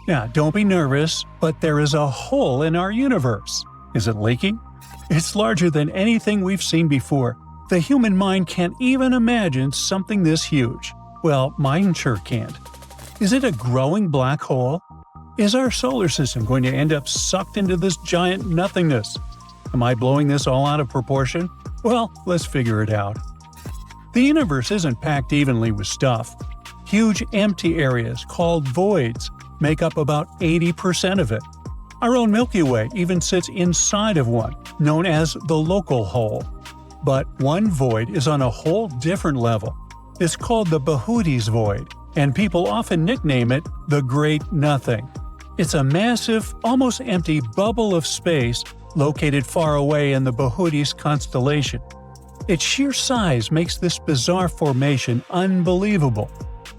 Now, don't be nervous, but there is a hole in our universe. Is it leaking? It's larger than anything we've seen before. The human mind can't even imagine something this huge. Well, mine sure can't. Is it a growing black hole? Is our solar system going to end up sucked into this giant nothingness? Am I blowing this all out of proportion? Well, let's figure it out. The universe isn't packed evenly with stuff. Huge empty areas, called voids, make up about 80% of it. Our own Milky Way even sits inside of one, known as the local hole. But one void is on a whole different level. It's called the Behoudy's void, and people often nickname it the Great Nothing. It's a massive, almost empty bubble of space located far away in the Behoudy's constellation. Its sheer size makes this bizarre formation unbelievable.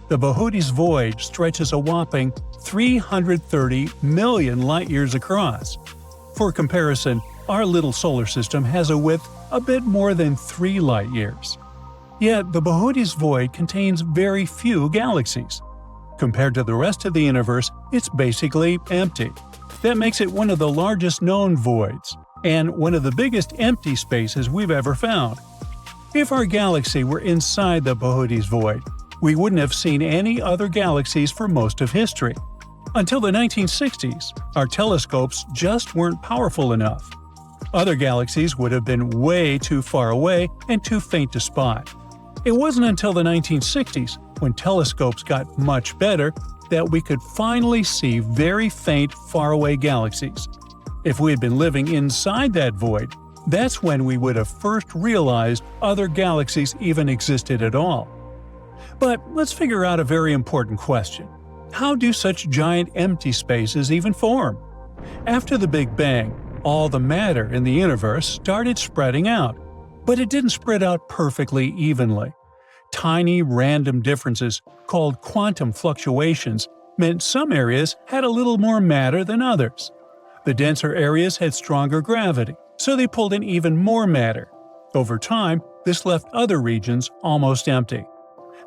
The Behoudy's void stretches a whopping 330 million light-years across. For comparison, our little solar system has a width a bit more than 3 light-years. Yet the Behoudy's void contains very few galaxies. Compared to the rest of the universe, it's basically empty. That makes it one of the largest known voids, and one of the biggest empty spaces we've ever found. If our galaxy were inside the Behoudy's void, we wouldn't have seen any other galaxies for most of history. Until the 1960s, our telescopes just weren't powerful enough. Other galaxies would have been way too far away and too faint to spot. It wasn't until the 1960s, when telescopes got much better, that we could finally see very faint, faraway galaxies. If we had been living inside that void, that's when we would have first realized other galaxies even existed at all. But let's figure out a very important question. How do such giant empty spaces even form? After the Big Bang, all the matter in the universe started spreading out, but it didn't spread out perfectly evenly. Tiny random differences, called quantum fluctuations, meant some areas had a little more matter than others. The denser areas had stronger gravity, so they pulled in even more matter. Over time, this left other regions almost empty.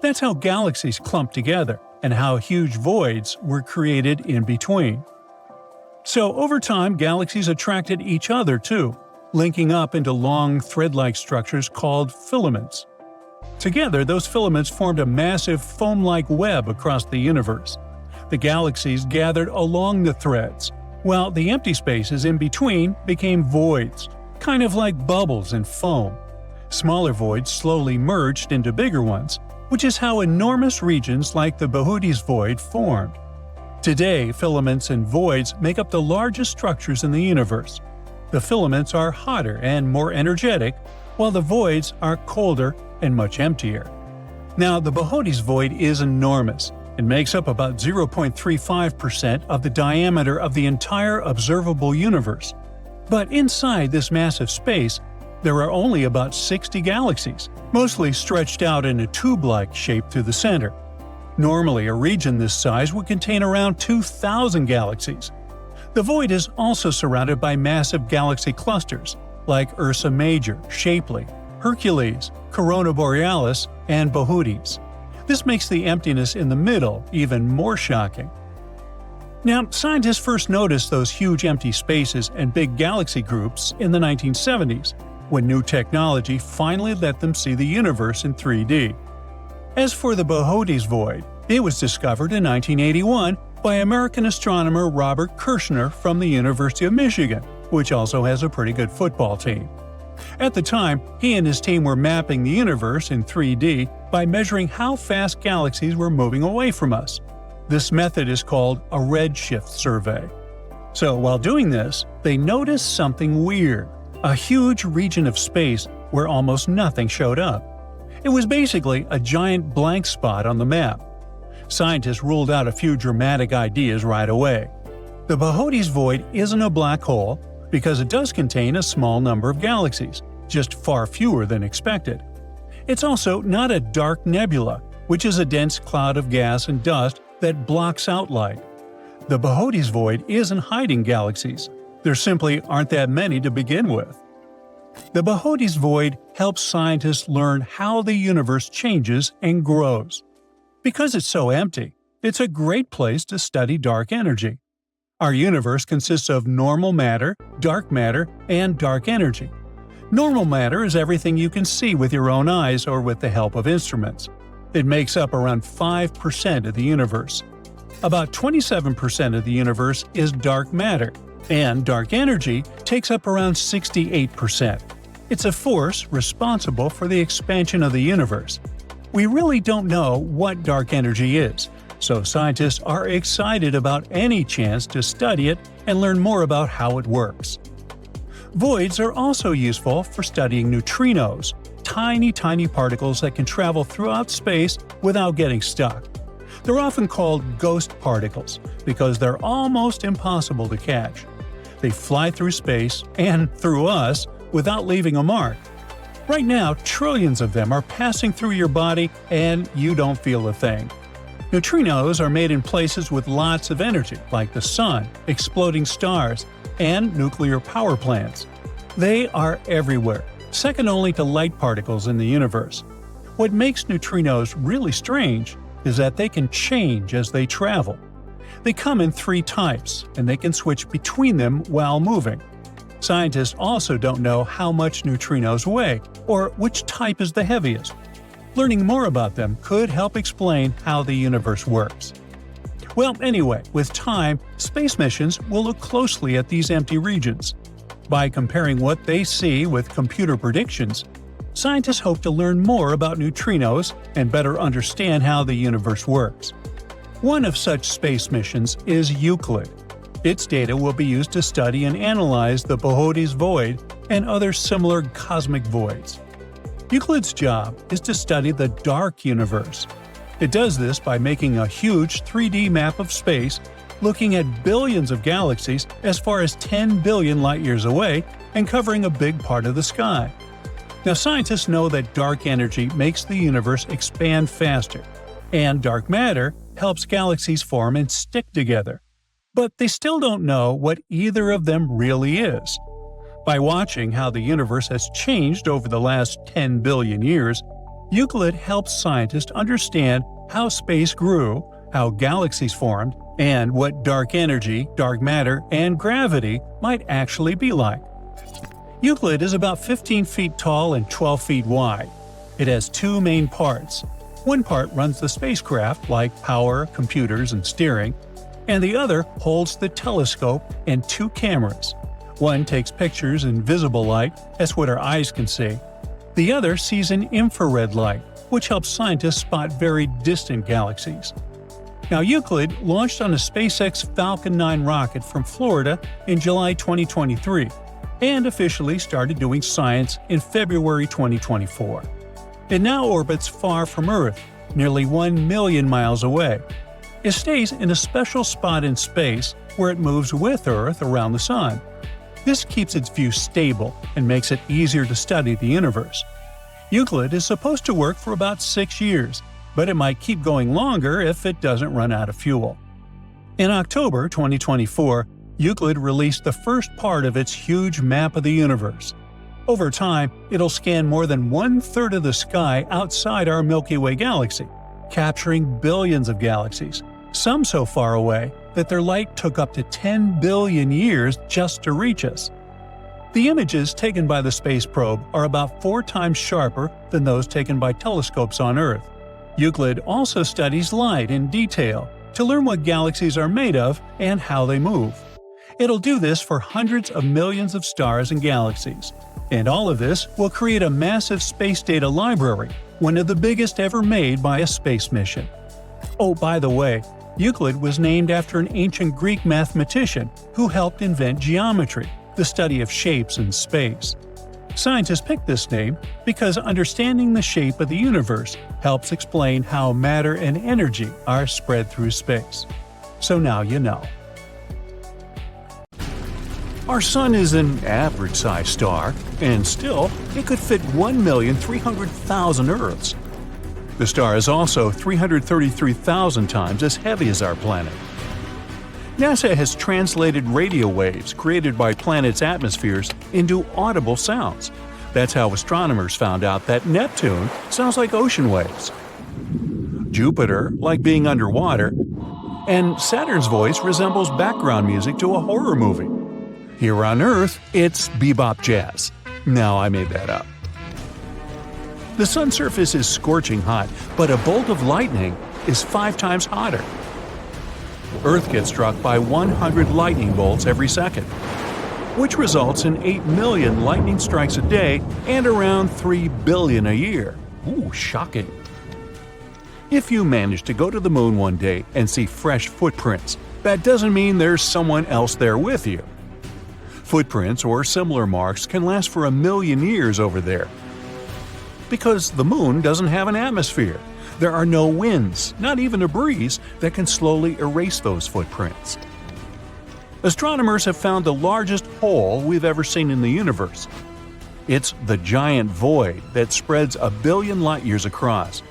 That's how galaxies clumped together, and how huge voids were created in between. So over time, galaxies attracted each other too, linking up into long thread-like structures called filaments. Together, those filaments formed a massive foam-like web across the universe. The galaxies gathered along the threads, while the empty spaces in between became voids, kind of like bubbles in foam. Smaller voids slowly merged into bigger ones, which is how enormous regions like the Behoudy's void formed. Today, filaments and voids make up the largest structures in the universe. The filaments are hotter and more energetic, while the voids are colder and much emptier. Now, the Behoudy's void is enormous. It makes up about 0.35% of the diameter of the entire observable universe. But inside this massive space, there are only about 60 galaxies, mostly stretched out in a tube-like shape through the center. Normally, a region this size would contain around 2,000 galaxies. The void is also surrounded by massive galaxy clusters, like Ursa Major, Shapley, Hercules, Corona Borealis, and Behoudy's. This makes the emptiness in the middle even more shocking. Now, scientists first noticed those huge empty spaces and big galaxy groups in the 1970s, when new technology finally let them see the universe in 3D. As for the Behoudy's void, it was discovered in 1981 by American astronomer Robert Kirshner from the University of Michigan, which also has a pretty good football team. At the time, he and his team were mapping the universe in 3D by measuring how fast galaxies were moving away from us. This method is called a redshift survey. So while doing this, they noticed something weird, a huge region of space where almost nothing showed up. It was basically a giant blank spot on the map. Scientists ruled out a few dramatic ideas right away. The Behoudy's void isn't a black hole because it does contain a small number of galaxies, just far fewer than expected. It's also not a dark nebula, which is a dense cloud of gas and dust that blocks out light. The Behoudy's void isn't hiding galaxies. There simply aren't that many to begin with. The Behoudy's void helps scientists learn how the universe changes and grows. Because it's so empty, It's a great place to study dark energy. Our universe consists of normal matter, and dark energy. Normal matter is everything you can see with your own eyes or with the help of instruments. It makes up around 5% of the universe. About 27% of the universe is dark matter, and dark energy takes up around 68%. It's a force responsible for the expansion of the universe. We really don't know what dark energy is, so scientists are excited about any chance to study it and learn more about how it works. Voids are also useful for studying neutrinos, tiny particles that can travel throughout space without getting stuck. They're often called ghost particles because they're almost impossible to catch. They fly through space and through us without leaving a mark. Right now, trillions of them are passing through your body and you don't feel a thing. Neutrinos are made in places with lots of energy, like the sun, exploding stars, and nuclear power plants. They are everywhere, second only to light particles in the universe. What makes neutrinos really strange is that they can change as they travel. They come in 3 types, and they can switch between them while moving. Scientists also don't know how much neutrinos weigh, or which type is the heaviest. Learning more about them could help explain how the universe works. Well, anyway, with time, space missions will look closely at these empty regions. By comparing what they see with computer predictions, scientists hope to learn more about neutrinos and better understand how the universe works. One of such space missions is Euclid. Its data will be used to study and analyze the Bohodi's void and other similar cosmic voids. Euclid's job is to study the dark universe. It does this by making a huge 3D map of space, looking at billions of galaxies as far as 10 billion light-years away and covering a big part of the sky. Now, scientists know that dark energy makes the universe expand faster, and dark matter helps galaxies form and stick together. But they still don't know what either of them really is. By watching how the universe has changed over the last 10 billion years, Euclid helps scientists understand how space grew, how galaxies formed, and what dark energy, dark matter, and gravity might actually be like. Euclid is about 15 feet tall and 12 feet wide. It has 2 main parts. One part runs the spacecraft, like power, computers, and steering, and the other holds the telescope and 2 cameras. One takes pictures in visible light, that's what our eyes can see. The other sees in infrared light, which helps scientists spot very distant galaxies. Now, Euclid launched on a SpaceX Falcon 9 rocket from Florida in July 2023 and officially started doing science in February 2024. It now orbits far from Earth, nearly 1 million miles away. It stays in a special spot in space where it moves with Earth around the Sun. This keeps its view stable and makes it easier to study the universe. Euclid is supposed to work for about 6 years, but it might keep going longer if it doesn't run out of fuel. In October 2024, Euclid released the first part of its huge map of the universe. Over time, it'll scan more than 1/3 of the sky outside our Milky Way galaxy, capturing billions of galaxies, some so far away that their light took up to 10 billion years just to reach us. The images taken by the space probe are about 4 times sharper than those taken by telescopes on Earth. Euclid also studies light in detail to learn what galaxies are made of and how they move. It'll do this for hundreds of millions of stars and galaxies. And all of this will create a massive space data library, one of the biggest ever made by a space mission. Oh, by the way, Euclid was named after an ancient Greek mathematician who helped invent geometry, the study of shapes in space. Scientists picked this name because understanding the shape of the universe helps explain how matter and energy are spread through space. So now you know. Our Sun is an average-sized star, and still, it could fit 1,300,000 Earths. The star is also 333,000 times as heavy as our planet. NASA has translated radio waves created by planets' atmospheres into audible sounds. That's how astronomers found out that Neptune sounds like ocean waves. Jupiter, like being underwater, and Saturn's voice resembles background music to a horror movie. Here on Earth, it's bebop jazz. Now I made that up. The sun's surface is scorching hot, but a bolt of lightning is 5 times hotter. Earth gets struck by 100 lightning bolts every second, which results in 8 million lightning strikes a day and around 3 billion a year. Ooh, shocking. If you manage to go to the moon one day and see fresh footprints, that doesn't mean there's someone else there with you. Footprints or similar marks can last for 1 million years over there. Because the moon doesn't have an atmosphere. There are no winds, not even a breeze, that can slowly erase those footprints. Astronomers have found the largest hole we've ever seen in the universe. It's the giant void that spreads 1 billion light-years across.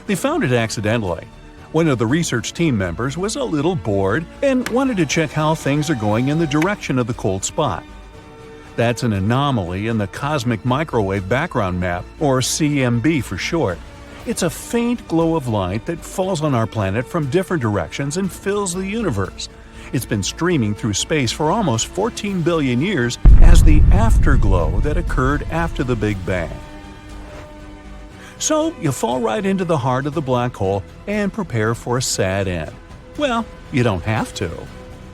They found it accidentally. One of the research team members was a little bored and wanted to check how things are going in the direction of the cold spot. That's an anomaly in the Cosmic Microwave Background Map, or CMB for short. It's a faint glow of light that falls on our planet from different directions and fills the universe. It's been streaming through space for almost 14 billion years as the afterglow that occurred after the Big Bang. So you fall right into the heart of the black hole and prepare for a sad end. Well, you don't have to.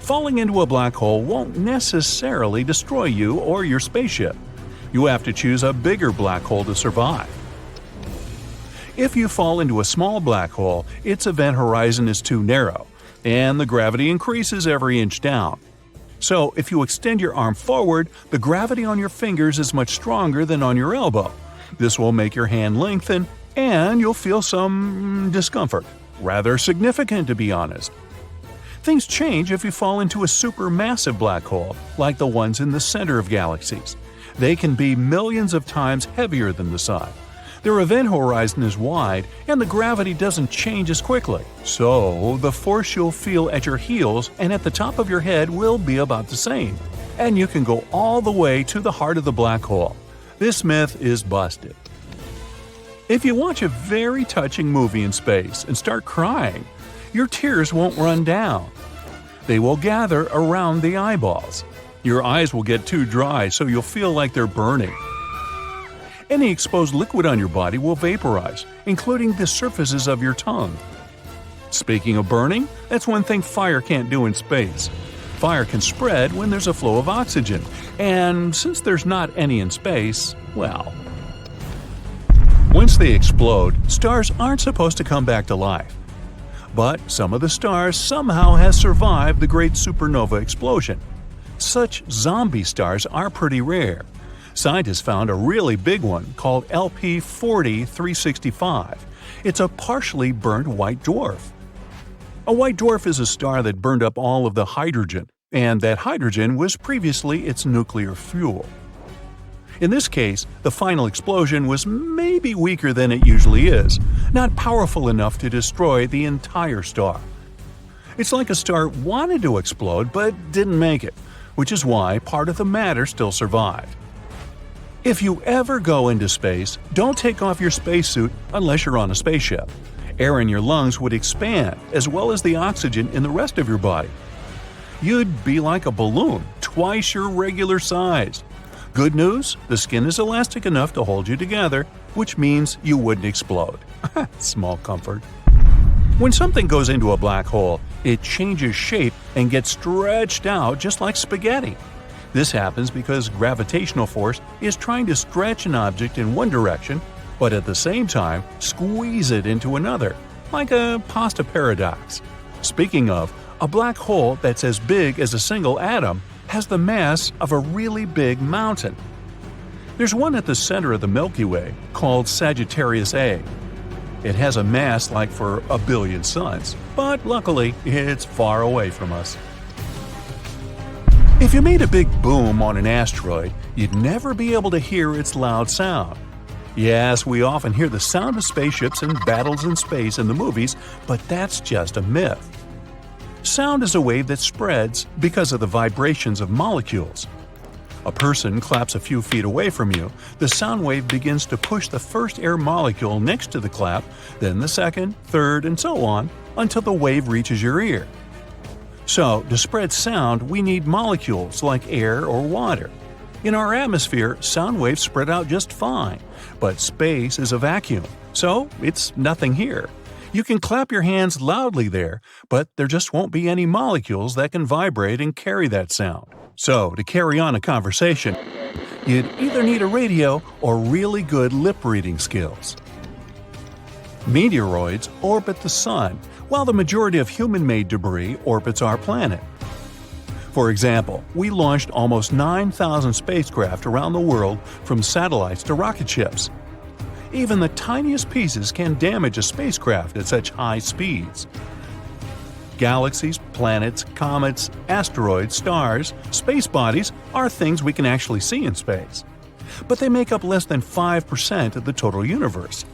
Falling into a black hole won't necessarily destroy you or your spaceship. You have to choose a bigger black hole to survive. If you fall into a small black hole, its event horizon is too narrow, and the gravity increases every inch down. So if you extend your arm forward, the gravity on your fingers is much stronger than on your elbow. This will make your hand lengthen, and you'll feel some discomfort. Rather significant, to be honest. Things change if you fall into a supermassive black hole, like the ones in the center of galaxies. They can be millions of times heavier than the Sun. Their event horizon is wide, and the gravity doesn't change as quickly. So, the force you'll feel at your heels and at the top of your head will be about the same. And you can go all the way to the heart of the black hole. This myth is busted. If you watch a very touching movie in space and start crying, your tears won't run down. They will gather around the eyeballs. Your eyes will get too dry, so you'll feel like they're burning. Any exposed liquid on your body will vaporize, including the surfaces of your tongue. Speaking of burning, that's one thing fire can't do in space. Fire can spread when there's a flow of oxygen, and since there's not any in space, well. Once they explode, stars aren't supposed to come back to life. But some of the stars somehow has survived the great supernova explosion. Such zombie stars are pretty rare. Scientists found a really big one called LP 40-365. It's a partially burnt white dwarf. A white dwarf is a star that burned up all of the hydrogen, and that hydrogen was previously its nuclear fuel. In this case, the final explosion was maybe weaker than it usually is, not powerful enough to destroy the entire star. It's like a star wanted to explode but didn't make it, which is why part of the matter still survived. If you ever go into space, don't take off your spacesuit unless you're on a spaceship. Air in your lungs would expand, as well as the oxygen in the rest of your body. You'd be like a balloon, twice your regular size. Good news, the skin is elastic enough to hold you together, which means you wouldn't explode. Small comfort. When something goes into a black hole, it changes shape and gets stretched out just like spaghetti. This happens because gravitational force is trying to stretch an object in one direction, but at the same time squeeze it into another, like a pasta paradox. Speaking of, a black hole that's as big as a single atom has the mass of a really big mountain. There's one at the center of the Milky Way called Sagittarius A. It has a mass like for 1 billion suns, but luckily it's far away from us. If you made a big boom on an asteroid, you'd never be able to hear its loud sound. Yes, we often hear the sound of spaceships and battles in space in the movies, but that's just a myth. Sound is a wave that spreads because of the vibrations of molecules. A person claps a few feet away from you, the sound wave begins to push the first air molecule next to the clap, then the second, third, and so on, until the wave reaches your ear. So, to spread sound, we need molecules like air or water. In our atmosphere, sound waves spread out just fine, but space is a vacuum, so it's nothing here. You can clap your hands loudly there, but there just won't be any molecules that can vibrate and carry that sound. So, to carry on a conversation, you'd either need a radio or really good lip-reading skills. Meteoroids orbit the Sun, while the majority of human-made debris orbits our planet. For example, we launched almost 9,000 spacecraft around the world from satellites to rocket ships. Even the tiniest pieces can damage a spacecraft at such high speeds. Galaxies, planets, comets, asteroids, stars, space bodies are things we can actually see in space. But they make up less than 5% of the total universe.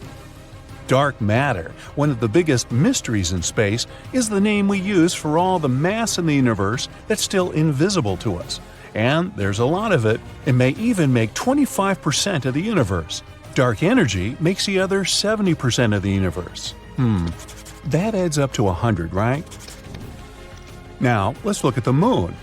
Dark matter, one of the biggest mysteries in space, is the name we use for all the mass in the universe that's still invisible to us. And there's a lot of it. It may even make 25% of the universe. Dark energy makes the other 70% of the universe. That adds up to 100, right? Now, let's look at the moon.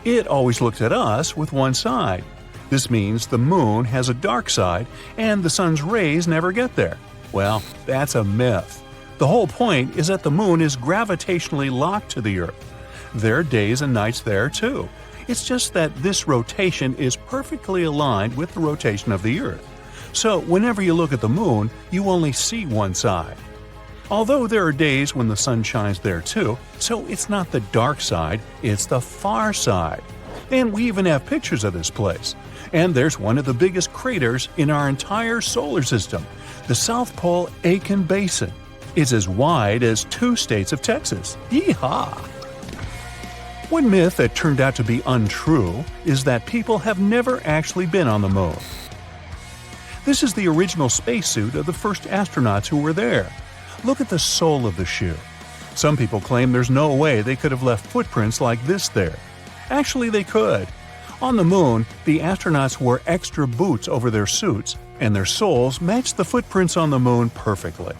It always looks at us with one side. This means the moon has a dark side and the sun's rays never get there. Well, that's a myth. The whole point is that the moon is gravitationally locked to the Earth. There are days and nights there too. It's just that this rotation is perfectly aligned with the rotation of the Earth. So whenever you look at the moon, you only see one side. Although there are days when the sun shines there too, so it's not the dark side, it's the far side. And we even have pictures of this place. And there's one of the biggest craters in our entire solar system, the South Pole Aitken Basin. It's as wide as 2 states of Texas. Yeehaw! One myth that turned out to be untrue is that people have never actually been on the moon. This is the original spacesuit of the first astronauts who were there. Look at the sole of the shoe. Some people claim there's no way they could have left footprints like this there. Actually, they could. On the moon, the astronauts wore extra boots over their suits, and their soles matched the footprints on the moon perfectly.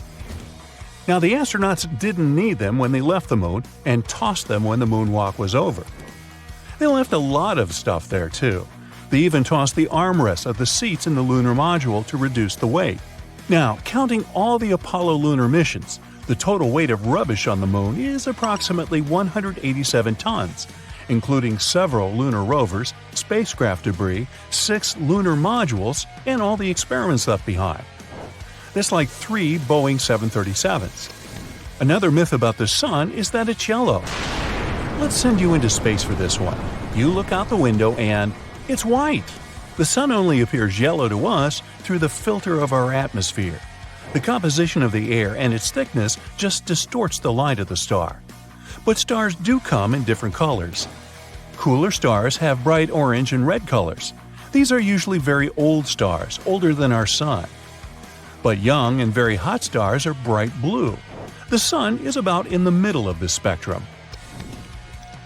Now, the astronauts didn't need them when they left the moon and tossed them when the moonwalk was over. They left a lot of stuff there, too. They even tossed the armrests of the seats in the lunar module to reduce the weight. Now, counting all the Apollo lunar missions, the total weight of rubbish on the moon is approximately 187 tons, including several lunar rovers, spacecraft debris, 6 lunar modules, and all the experiments left behind. That's like 3 Boeing 737s. Another myth about the sun is that it's yellow. Let's send you into space for this one. You look out the window and it's white. The sun only appears yellow to us through the filter of our atmosphere. The composition of the air and its thickness just distorts the light of the star. But stars do come in different colors. Cooler stars have bright orange and red colors. These are usually very old stars, older than our sun. But young and very hot stars are bright blue. The sun is about in the middle of this spectrum.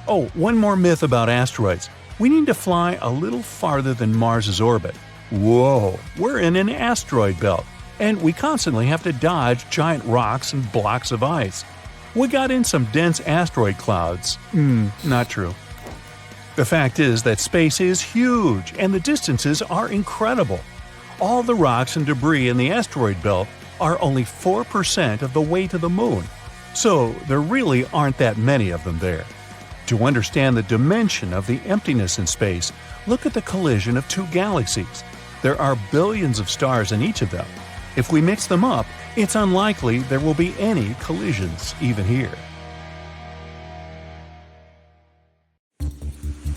Oh, one more myth about asteroids. We need to fly a little farther than Mars's orbit. Whoa, we're in an asteroid belt, and we constantly have to dodge giant rocks and blocks of ice. We got in some dense asteroid clouds. Not true. The fact is that space is huge, and the distances are incredible. All the rocks and debris in the asteroid belt are only 4% of the weight of the moon, so there really aren't that many of them there. To understand the dimension of the emptiness in space, look at the collision of 2 galaxies. There are billions of stars in each of them. If we mix them up, it's unlikely there will be any collisions even here.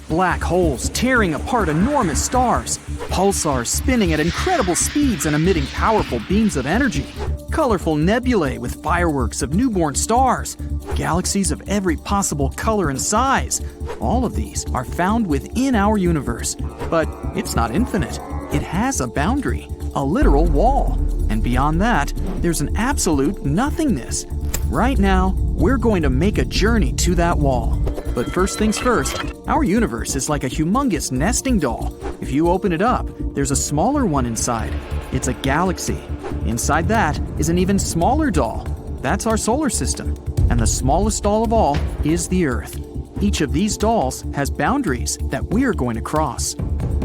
Black holes tearing apart enormous stars, pulsars spinning at incredible speeds and emitting powerful beams of energy, colorful nebulae with fireworks of newborn stars, galaxies of every possible color and size. All of these are found within our universe, but it's not infinite. It has a boundary, a literal wall, and beyond that, there's an absolute nothingness. Right now, we're going to make a journey to that wall. But first things first, our universe is like a humongous nesting doll. If you open it up, there's a smaller one inside. It's a galaxy. Inside that is an even smaller doll. That's our solar system. and the smallest doll of all is the Earth. Each of these dolls has boundaries that we're going to cross.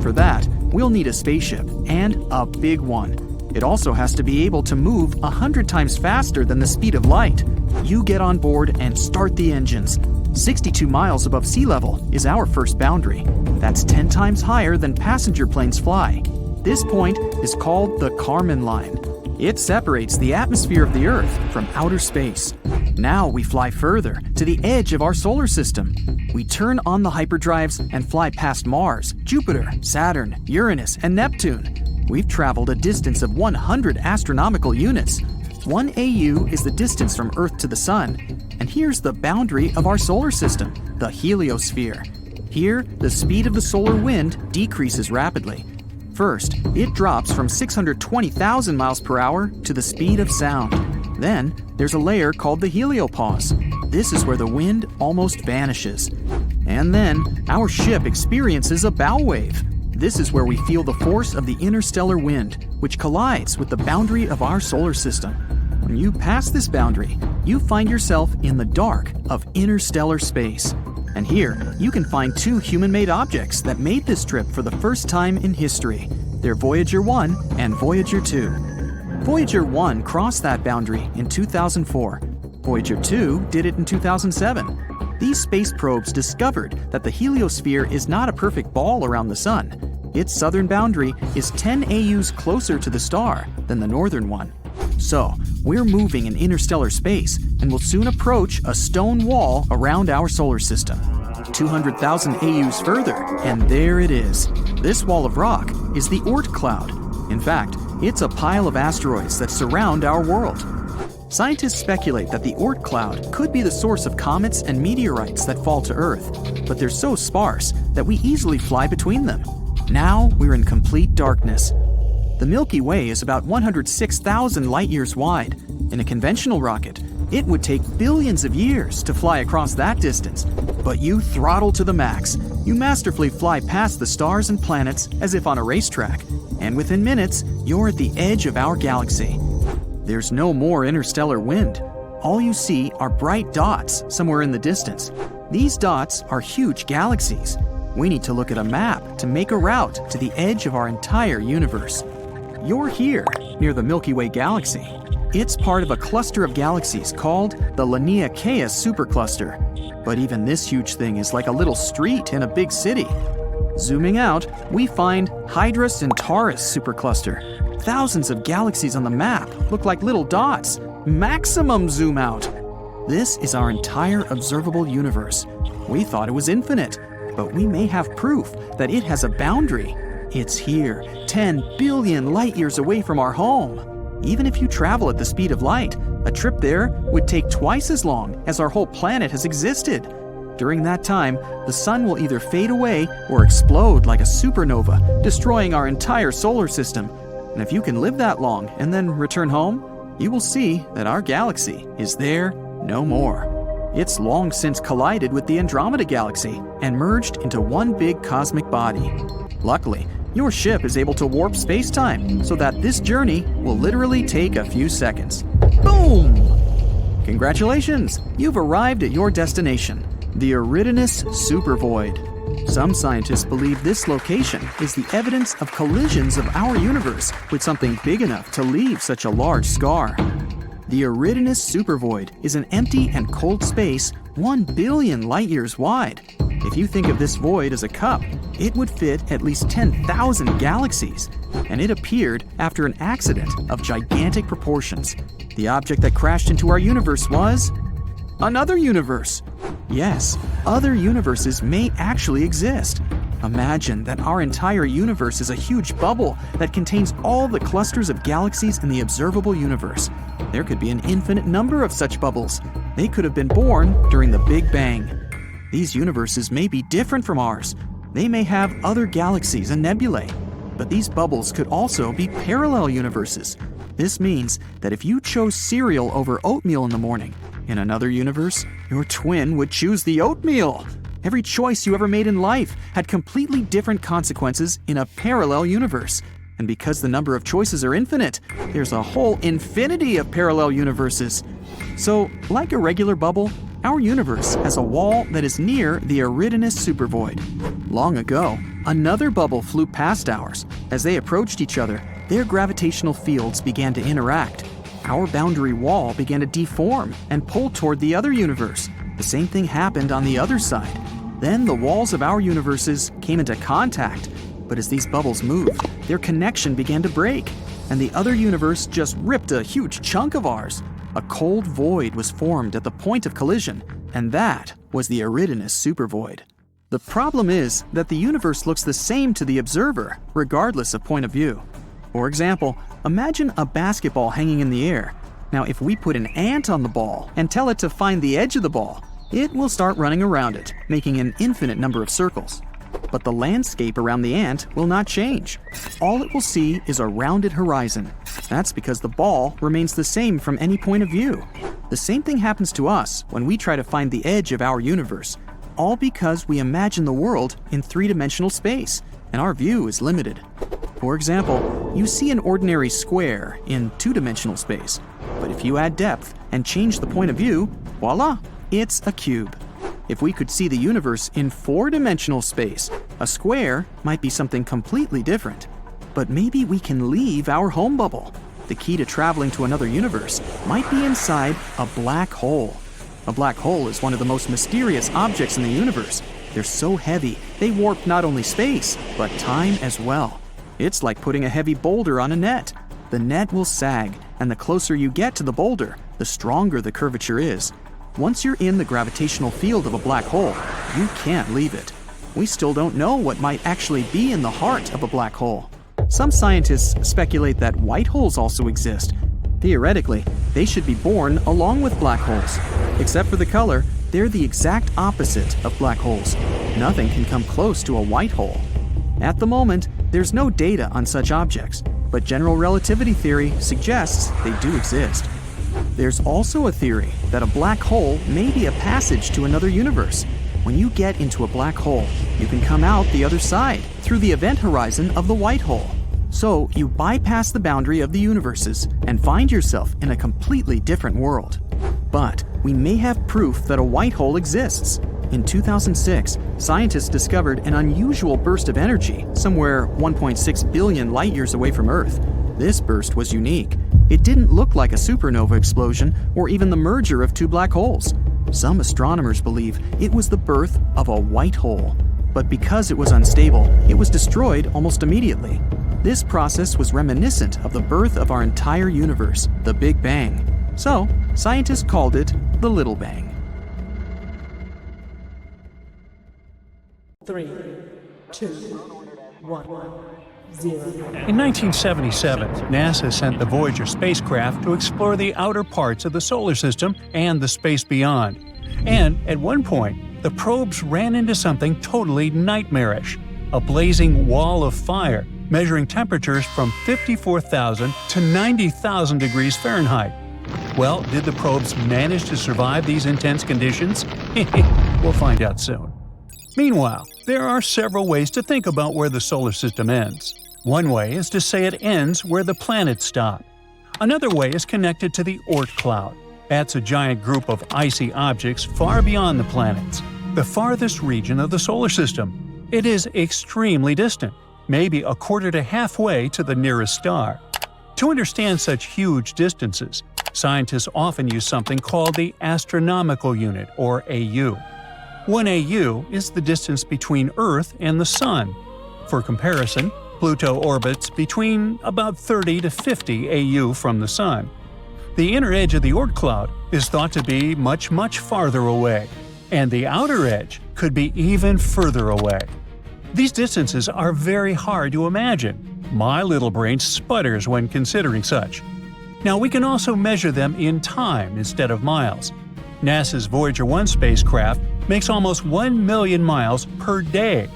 For that, we'll need a spaceship, and a big one. It also has to be able to move 100 times faster than the speed of light. You get on board and start the engines. 62 miles above sea level is our first boundary. That's 10 times higher than passenger planes fly. This point is called the Kármán line. It separates the atmosphere of the Earth from outer space. Now we fly further to the edge of our solar system. We turn on the hyperdrives and fly past Mars, Jupiter, Saturn, Uranus, and Neptune. We've traveled a distance of 100 astronomical units. 1 AU is the distance from Earth to the Sun. And here's the boundary of our solar system, the heliosphere. Here, the speed of the solar wind decreases rapidly. First, it drops from 620,000 miles per hour to the speed of sound. Then, there's a layer called the heliopause. This is where the wind almost vanishes. And then, our ship experiences a bow wave. This is where we feel the force of the interstellar wind, which collides with the boundary of our solar system. When you pass this boundary, you find yourself in the dark of interstellar space. And here, you can find 2 human-made objects that made this trip for the first time in history. They're Voyager 1 and Voyager 2. Voyager 1 crossed that boundary in 2004. Voyager 2 did it in 2007. These space probes discovered that the heliosphere is not a perfect ball around the sun. Its southern boundary is 10 AUs closer to the star than the northern one. So, we're moving in interstellar space and will soon approach a stone wall around our solar system. 200,000 AUs further, and there it is. This wall of rock is the Oort cloud. In fact, it's a pile of asteroids that surround our world. Scientists speculate that the Oort cloud could be the source of comets and meteorites that fall to Earth, but they're so sparse that we easily fly between them. Now we're in complete darkness. The Milky Way is about 106,000 light-years wide. In a conventional rocket, it would take billions of years to fly across that distance. But you throttle to the max. You masterfully fly past the stars and planets as if on a racetrack. And within minutes, you're at the edge of our galaxy. There's no more interstellar wind. All you see are bright dots somewhere in the distance. These dots are huge galaxies. We need to look at a map to make a route to the edge of our entire universe. You're here, near the Milky Way galaxy. It's part of a cluster of galaxies called the Laniakea supercluster. But even this huge thing is like a little street in a big city. Zooming out, we find Hydra Centaurus supercluster. Thousands of galaxies on the map look like little dots. Maximum zoom out. This is our entire observable universe. We thought it was infinite, but we may have proof that it has a boundary. It's here, 10 billion light-years away from our home. Even if you travel at the speed of light, a trip there would take twice as long as our whole planet has existed. During that time, the sun will either fade away or explode like a supernova, destroying our entire solar system. And if you can live that long and then return home, you will see that our galaxy is there no more. It's long since collided with the Andromeda galaxy and merged into one big cosmic body. Luckily, your ship is able to warp space-time so that this journey will literally take a few seconds. Boom! Congratulations! You've arrived at your destination, the Eridanus supervoid. Some scientists believe this location is the evidence of collisions of our universe with something big enough to leave such a large scar. The Eridanus supervoid is an empty and cold space 1 billion light-years wide. If you think of this void as a cup, it would fit at least 10,000 galaxies, and it appeared after an accident of gigantic proportions. The object that crashed into our universe was another universe. Yes, other universes may actually exist. Imagine that our entire universe is a huge bubble that contains all the clusters of galaxies in the observable universe. There could be an infinite number of such bubbles. They could have been born during the Big Bang. These universes may be different from ours. They may have other galaxies and nebulae. But these bubbles could also be parallel universes. This means that if you chose cereal over oatmeal in the morning, in another universe, your twin would choose the oatmeal. Every choice you ever made in life had completely different consequences in a parallel universe. And because the number of choices are infinite, there's a whole infinity of parallel universes. So, like a regular bubble, our universe has a wall that is near the Eridanus supervoid. Long ago, another bubble flew past ours. As they approached each other, their gravitational fields began to interact. Our boundary wall began to deform and pull toward the other universe. The same thing happened on the other side. Then the walls of our universes came into contact. But as these bubbles moved, their connection began to break, and the other universe just ripped a huge chunk of ours. A cold void was formed at the point of collision, and that was the Eridanus supervoid. The problem is that the universe looks the same to the observer, regardless of point of view. For example, imagine a basketball hanging in the air. Now, if we put an ant on the ball and tell it to find the edge of the ball, it will start running around it, making an infinite number of circles. But the landscape around the ant will not change. All it will see is a rounded horizon. That's because the ball remains the same from any point of view. The same thing happens to us when we try to find the edge of our universe, all because we imagine the world in three-dimensional space, and our view is limited. For example, you see an ordinary square in two-dimensional space, but if you add depth and change the point of view, voila, it's a cube. If we could see the universe in four-dimensional space, a square might be something completely different. But maybe we can leave our home bubble. The key to traveling to another universe might be inside a black hole. A black hole is one of the most mysterious objects in the universe. They're so heavy, they warp not only space, but time as well. It's like putting a heavy boulder on a net. The net will sag, and the closer you get to the boulder, the stronger the curvature is. Once you're in the gravitational field of a black hole, you can't leave it. We still don't know what might actually be in the heart of a black hole. Some scientists speculate that white holes also exist. Theoretically, they should be born along with black holes. Except for the color, they're the exact opposite of black holes. Nothing can come close to a white hole. At the moment, there's no data on such objects, but general relativity theory suggests they do exist. There's also a theory that a black hole may be a passage to another universe. When you get into a black hole, you can come out the other side through the event horizon of the white hole. So you bypass the boundary of the universes and find yourself in a completely different world. But we may have proof that a white hole exists. In 2006, scientists discovered an unusual burst of energy somewhere 1.6 billion light years away from Earth. This burst was unique. It didn't look like a supernova explosion or even the merger of two black holes. Some astronomers believe it was the birth of a white hole. But because it was unstable, it was destroyed almost immediately. This process was reminiscent of the birth of our entire universe, the Big Bang. So, scientists called it the Little Bang. 3, 2, 1, 0. In 1977, NASA sent the Voyager spacecraft to explore the outer parts of the solar system and the space beyond. And at one point, the probes ran into something totally nightmarish: a blazing wall of fire measuring temperatures from 54,000 to 90,000 degrees Fahrenheit. Well, did the probes manage to survive these intense conditions? We'll find out soon. Meanwhile, there are several ways to think about where the solar system ends. One way is to say it ends where the planets stop. Another way is connected to the Oort cloud. That's a giant group of icy objects far beyond the planets, the farthest region of the solar system. It is extremely distant, maybe a quarter to halfway to the nearest star. To understand such huge distances, scientists often use something called the astronomical unit, or AU. 1 AU is the distance between Earth and the Sun. For comparison, Pluto orbits between about 30 to 50 AU from the Sun. The inner edge of the Oort cloud is thought to be much, much farther away, and the outer edge could be even further away. These distances are very hard to imagine. My little brain sputters when considering such. Now, we can also measure them in time instead of miles. NASA's Voyager 1 spacecraft makes almost 1 million miles per day.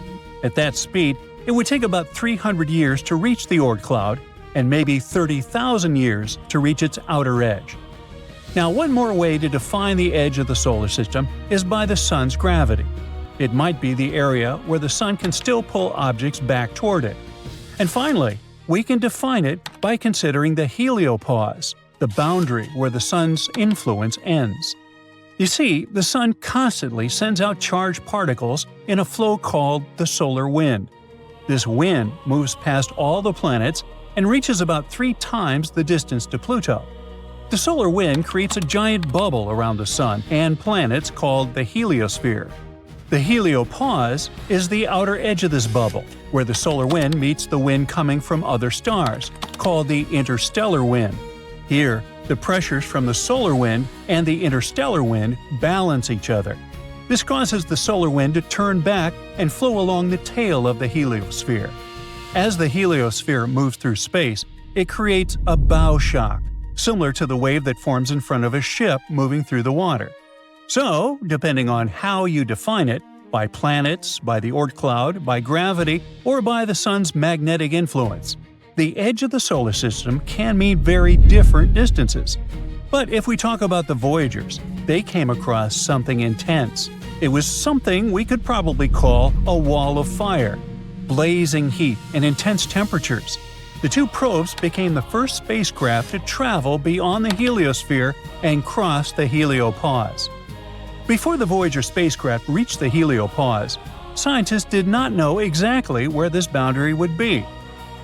At that speed, it would take about 300 years to reach the Oort cloud and maybe 30,000 years to reach its outer edge. Now, one more way to define the edge of the solar system is by the Sun's gravity. It might be the area where the Sun can still pull objects back toward it. And finally, we can define it by considering the heliopause. the boundary where the sun's influence ends. You see, the sun constantly sends out charged particles in a flow called the solar wind. This wind moves past all the planets and reaches about 3 times the distance to Pluto. The solar wind creates a giant bubble around the sun and planets called the heliosphere. The heliopause is the outer edge of this bubble, where the solar wind meets the wind coming from other stars, called the interstellar wind. Here, the pressures from the solar wind and the interstellar wind balance each other. This causes the solar wind to turn back and flow along the tail of the heliosphere. As the heliosphere moves through space, it creates a bow shock, similar to the wave that forms in front of a ship moving through the water. So, depending on how you define it, by planets, by the Oort cloud, by gravity, or by the sun's magnetic influence, the edge of the solar system can mean very different distances. But if we talk about the Voyagers, they came across something intense. It was something we could probably call a wall of fire, blazing heat and intense temperatures. The 2 probes became the first spacecraft to travel beyond the heliosphere and cross the heliopause. Before the Voyager spacecraft reached the heliopause, scientists did not know exactly where this boundary would be.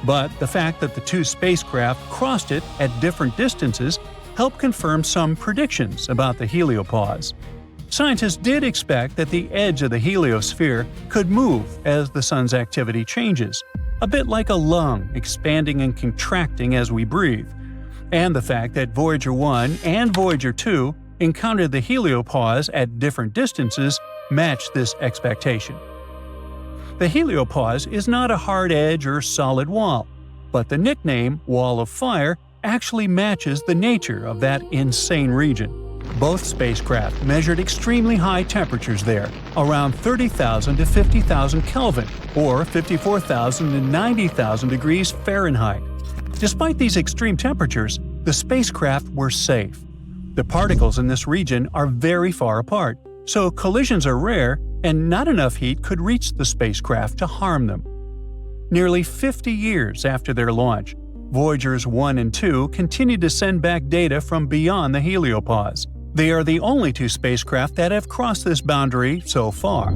But the fact that the 2 spacecraft crossed it at different distances helped confirm some predictions about the heliopause. Scientists did expect that the edge of the heliosphere could move as the sun's activity changes, a bit like a lung expanding and contracting as we breathe. And the fact that Voyager 1 and Voyager 2 encountered the heliopause at different distances matched this expectation. The heliopause is not a hard edge or solid wall, but the nickname Wall of Fire actually matches the nature of that insane region. Both spacecraft measured extremely high temperatures there, around 30,000 to 50,000 Kelvin, or 54,000 to 90,000 degrees Fahrenheit. Despite these extreme temperatures, the spacecraft were safe. The particles in this region are very far apart, so collisions are rare and not enough heat could reach the spacecraft to harm them. Nearly 50 years after their launch, Voyagers 1 and 2 continued to send back data from beyond the heliopause. They are the only 2 spacecraft that have crossed this boundary so far.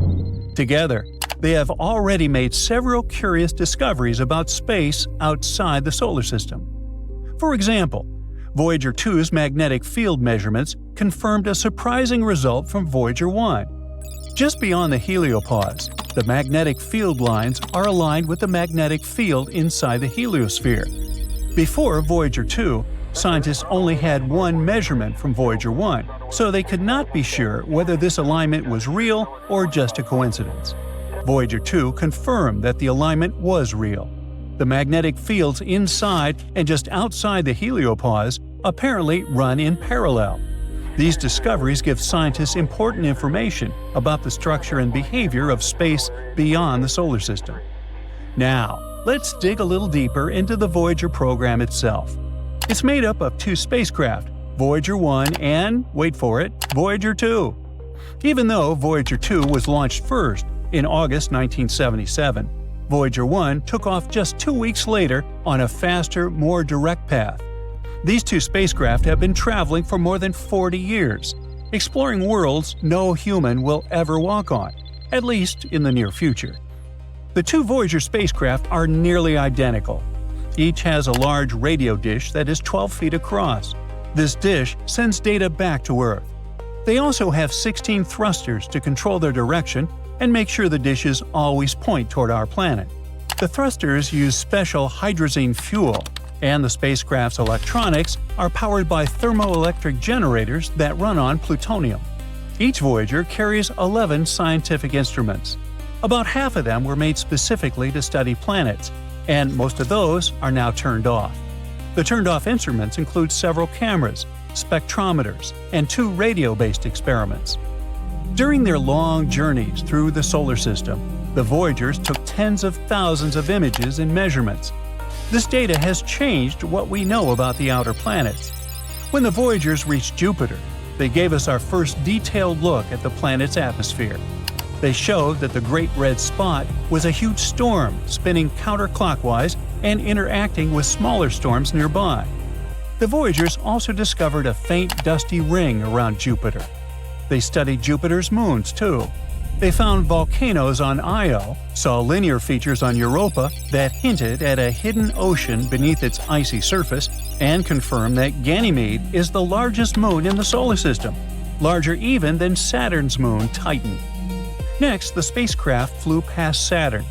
Together, they have already made several curious discoveries about space outside the solar system. For example, Voyager 2's magnetic field measurements confirmed a surprising result from Voyager 1. Just beyond the heliopause, the magnetic field lines are aligned with the magnetic field inside the heliosphere. Before Voyager 2, scientists only had one measurement from Voyager 1, so they could not be sure whether this alignment was real or just a coincidence. Voyager 2 confirmed that the alignment was real. The magnetic fields inside and just outside the heliopause apparently run in parallel. These discoveries give scientists important information about the structure and behavior of space beyond the solar system. Now, let's dig a little deeper into the Voyager program itself. It's made up of 2 spacecraft, Voyager 1 and, wait for it, Voyager 2. Even though Voyager 2 was launched first in August 1977, Voyager 1 took off just 2 weeks later on a faster, more direct path. These 2 spacecraft have been traveling for more than 40 years, exploring worlds no human will ever walk on, at least in the near future. The 2 Voyager spacecraft are nearly identical. Each has a large radio dish that is 12 feet across. This dish sends data back to Earth. They also have 16 thrusters to control their direction and make sure the dishes always point toward our planet. The thrusters use special hydrazine fuel, and the spacecraft's electronics are powered by thermoelectric generators that run on plutonium. Each Voyager carries 11 scientific instruments. About half of them were made specifically to study planets, and most of those are now turned off. The turned-off instruments include several cameras, spectrometers, and 2 radio-based experiments. During their long journeys through the solar system, the Voyagers took tens of thousands of images and measurements. This data has changed what we know about the outer planets. When the Voyagers reached Jupiter, they gave us our first detailed look at the planet's atmosphere. They showed that the Great Red Spot was a huge storm spinning counterclockwise and interacting with smaller storms nearby. The Voyagers also discovered a faint dusty ring around Jupiter. They studied Jupiter's moons, too. They found volcanoes on Io, saw linear features on Europa that hinted at a hidden ocean beneath its icy surface, and confirmed that Ganymede is the largest moon in the solar system, larger even than Saturn's moon Titan. Next, the spacecraft flew past Saturn.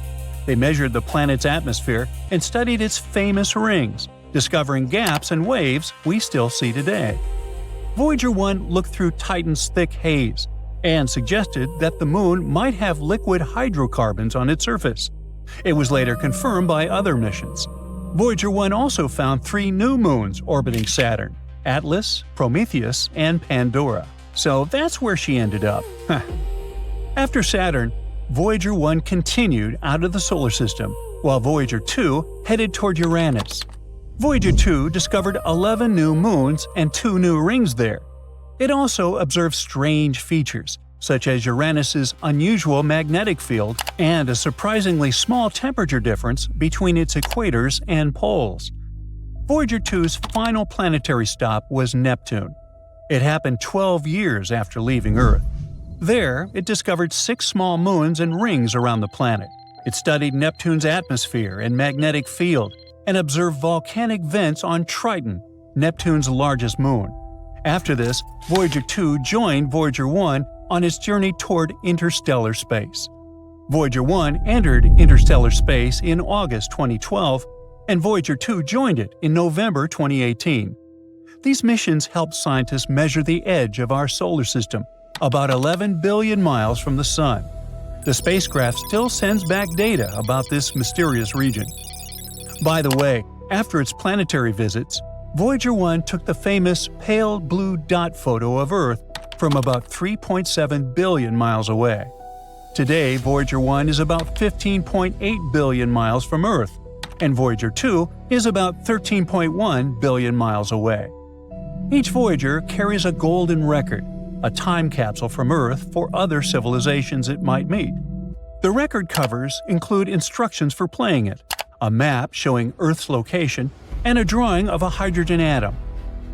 They measured the planet's atmosphere and studied its famous rings, discovering gaps and waves we still see today. Voyager 1 looked through Titan's thick haze and suggested that the moon might have liquid hydrocarbons on its surface. It was later confirmed by other missions. Voyager 1 also found 3 new moons orbiting Saturn: Atlas, Prometheus, and Pandora. So that's where she ended up. After Saturn, Voyager 1 continued out of the solar system, while Voyager 2 headed toward Uranus. Voyager 2 discovered 11 new moons and 2 new rings there. It also observed strange features, such as Uranus's unusual magnetic field and a surprisingly small temperature difference between its equators and poles. Voyager 2's final planetary stop was Neptune. It happened 12 years after leaving Earth. There, it discovered 6 small moons and rings around the planet. It studied Neptune's atmosphere and magnetic field, and observed volcanic vents on Triton, Neptune's largest moon. After this, Voyager 2 joined Voyager 1 on its journey toward interstellar space. Voyager 1 entered interstellar space in August 2012, and Voyager 2 joined it in November 2018. These missions helped scientists measure the edge of our solar system, about 11 billion miles from the Sun. The spacecraft still sends back data about this mysterious region. By the way, after its planetary visits, Voyager 1 took the famous pale blue dot photo of Earth from about 3.7 billion miles away. Today, Voyager 1 is about 15.8 billion miles from Earth, and Voyager 2 is about 13.1 billion miles away. Each Voyager carries a golden record, a time capsule from Earth for other civilizations it might meet. The record covers include instructions for playing it, a map showing Earth's location, and a drawing of a hydrogen atom.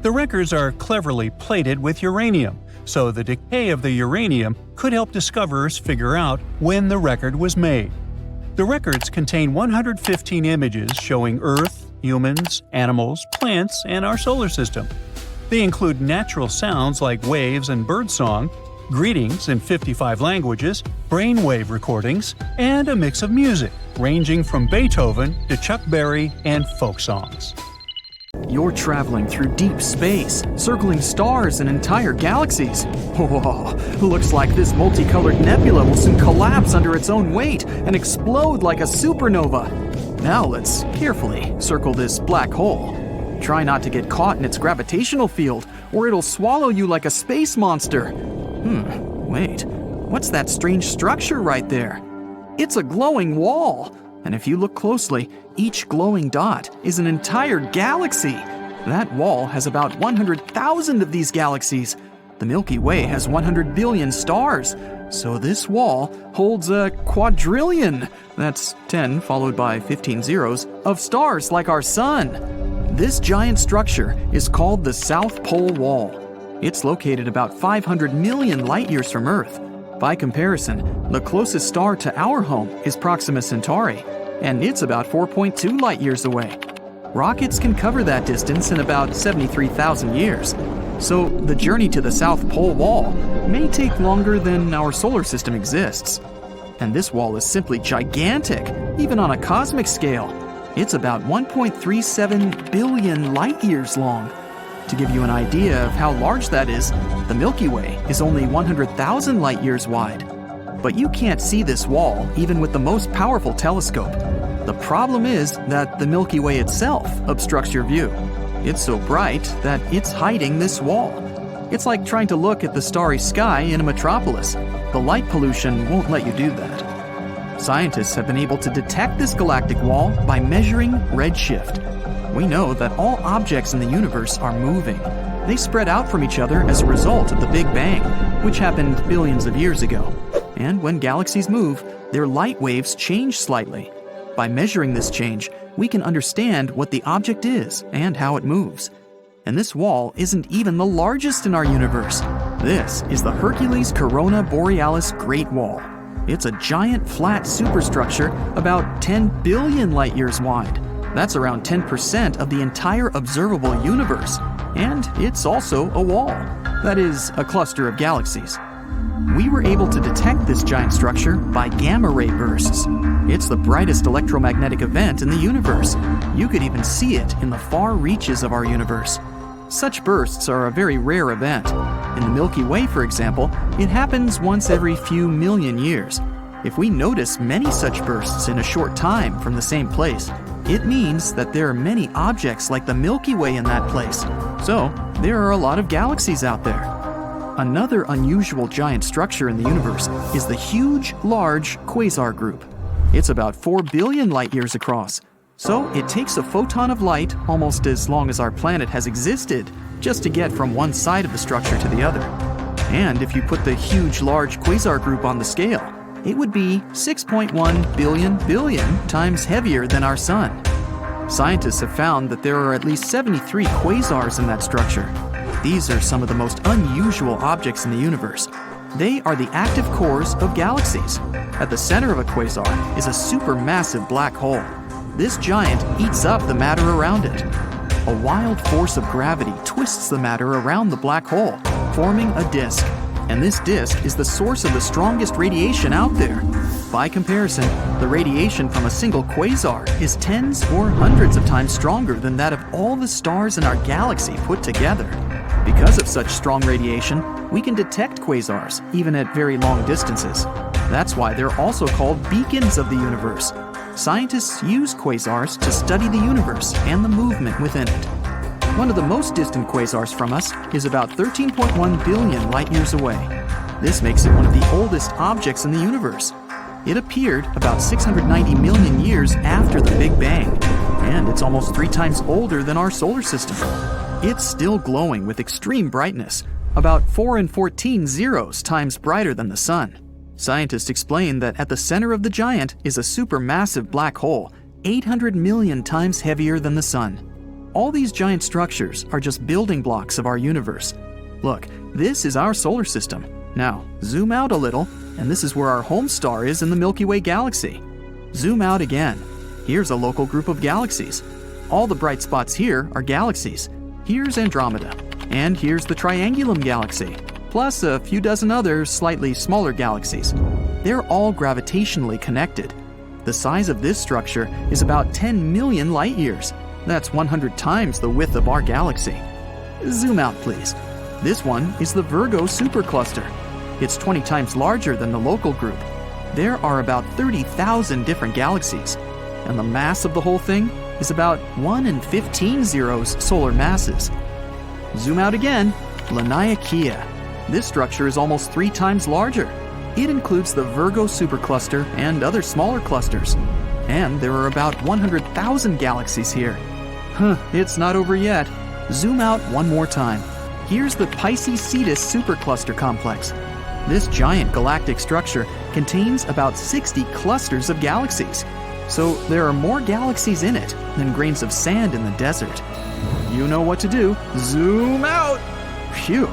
The records are cleverly plated with uranium, so the decay of the uranium could help discoverers figure out when the record was made. The records contain 115 images showing Earth, humans, animals, plants, and our solar system. They include natural sounds like waves and birdsong, greetings in 55 languages, brainwave recordings, and a mix of music, ranging from Beethoven to Chuck Berry and folk songs. You're traveling through deep space, circling stars and entire galaxies. Whoa, looks like this multicolored nebula will soon collapse under its own weight and explode like a supernova. Now let's carefully circle this black hole. Try not to get caught in its gravitational field, or it'll swallow you like a space monster. Wait, what's that strange structure right there? It's a glowing wall, and if you look closely, each glowing dot is an entire galaxy. That wall has about 100,000 of these galaxies. The Milky Way has 100 billion stars, so this wall holds a quadrillion, that's 10 followed by 15 zeros, of stars like our Sun. This giant structure is called the South Pole Wall. It's located about 500 million light-years from Earth. By comparison, the closest star to our home is Proxima Centauri, and it's about 4.2 light-years away. Rockets can cover that distance in about 73,000 years. So the journey to the South Pole Wall may take longer than our solar system exists. And this wall is simply gigantic, even on a cosmic scale. It's about 1.37 billion light-years long. To give you an idea of how large that is, the Milky Way is only 100,000 light-years wide. But you can't see this wall even with the most powerful telescope. The problem is that the Milky Way itself obstructs your view. It's so bright that it's hiding this wall. It's like trying to look at the starry sky in a metropolis. The light pollution won't let you do that. Scientists have been able to detect this galactic wall by measuring redshift. We know that all objects in the universe are moving. They spread out from each other as a result of the Big Bang, which happened billions of years ago. And when galaxies move, their light waves change slightly. By measuring this change, we can understand what the object is and how it moves. And this wall isn't even the largest in our universe. This is the Hercules Corona Borealis Great Wall. It's a giant flat superstructure about 10 billion light-years wide. That's around 10% of the entire observable universe. And it's also a wall. That is, a cluster of galaxies. We were able to detect this giant structure by gamma-ray bursts. It's the brightest electromagnetic event in the universe. You could even see it in the far reaches of our universe. Such bursts are a very rare event. In the Milky Way, for example, it happens once every few million years. If we notice many such bursts in a short time from the same place, it means that there are many objects like the Milky Way in that place. So, there are a lot of galaxies out there. Another unusual giant structure in the universe is the huge, large quasar group. It's about 4 billion light-years across. So it takes a photon of light almost as long as our planet has existed just to get from one side of the structure to the other. And if you put the huge, large quasar group on the scale, it would be 6.1 billion times heavier than our Sun. Scientists have found that there are at least 73 quasars in that structure. These are some of the most unusual objects in the universe. They are the active cores of galaxies. At the center of a quasar is a supermassive black hole. This giant eats up the matter around it. A wild force of gravity twists the matter around the black hole, forming a disk. And this disk is the source of the strongest radiation out there. By comparison, the radiation from a single quasar is tens or hundreds of times stronger than that of all the stars in our galaxy put together. Because of such strong radiation, we can detect quasars even at very long distances. That's why they're also called beacons of the universe. Scientists use quasars to study the universe and the movement within it. One of the most distant quasars from us is about 13.1 billion light-years away. This makes it one of the oldest objects in the universe. It appeared about 690 million years after the Big Bang, and it's almost 3 times older than our solar system. It's still glowing with extreme brightness, about 4 and 14 zeros times brighter than the Sun. Scientists explain that at the center of the giant is a supermassive black hole, 800 million times heavier than the Sun. All these giant structures are just building blocks of our universe. Look, this is our solar system. Now, zoom out a little, and this is where our home star is in the Milky Way galaxy. Zoom out again. Here's a local group of galaxies. All the bright spots here are galaxies. Here's Andromeda, and here's the Triangulum galaxy, plus a few dozen other slightly smaller galaxies. They're all gravitationally connected. The size of this structure is about 10 million light-years. That's 100 times the width of our galaxy. Zoom out, please. This one is the Virgo supercluster. It's 20 times larger than the local group. There are about 30,000 different galaxies, and the mass of the whole thing is about 1 in 15 zeros solar masses. Zoom out again. Laniakea. This structure is almost 3 times larger. It includes the Virgo supercluster and other smaller clusters. And there are about 100,000 galaxies here. It's not over yet. Zoom out one more time. Here's the Pisces-Cetus supercluster complex. This giant galactic structure contains about 60 clusters of galaxies. So there are more galaxies in it than grains of sand in the desert. You know what to do. Zoom out! Phew!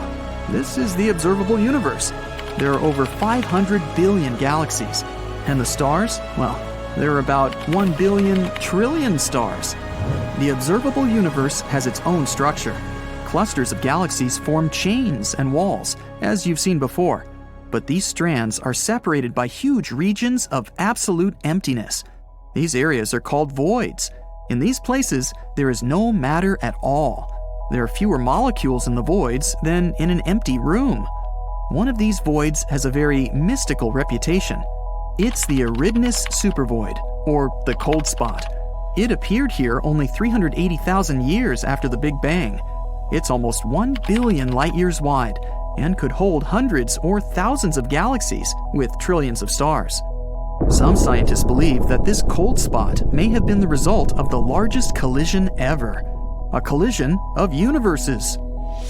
This is the observable universe. There are over 500 billion galaxies. And the stars? Well, there are about 1 billion trillion stars. The observable universe has its own structure. Clusters of galaxies form chains and walls, as you've seen before. But these strands are separated by huge regions of absolute emptiness. These areas are called voids. In these places, there is no matter at all. There are fewer molecules in the voids than in an empty room. One of these voids has a very mystical reputation. It's the Eridanus supervoid, or the cold spot. It appeared here only 380,000 years after the Big Bang. It's almost 1 billion light-years wide and could hold hundreds or thousands of galaxies with trillions of stars. Some scientists believe that this cold spot may have been the result of the largest collision ever, a collision of universes.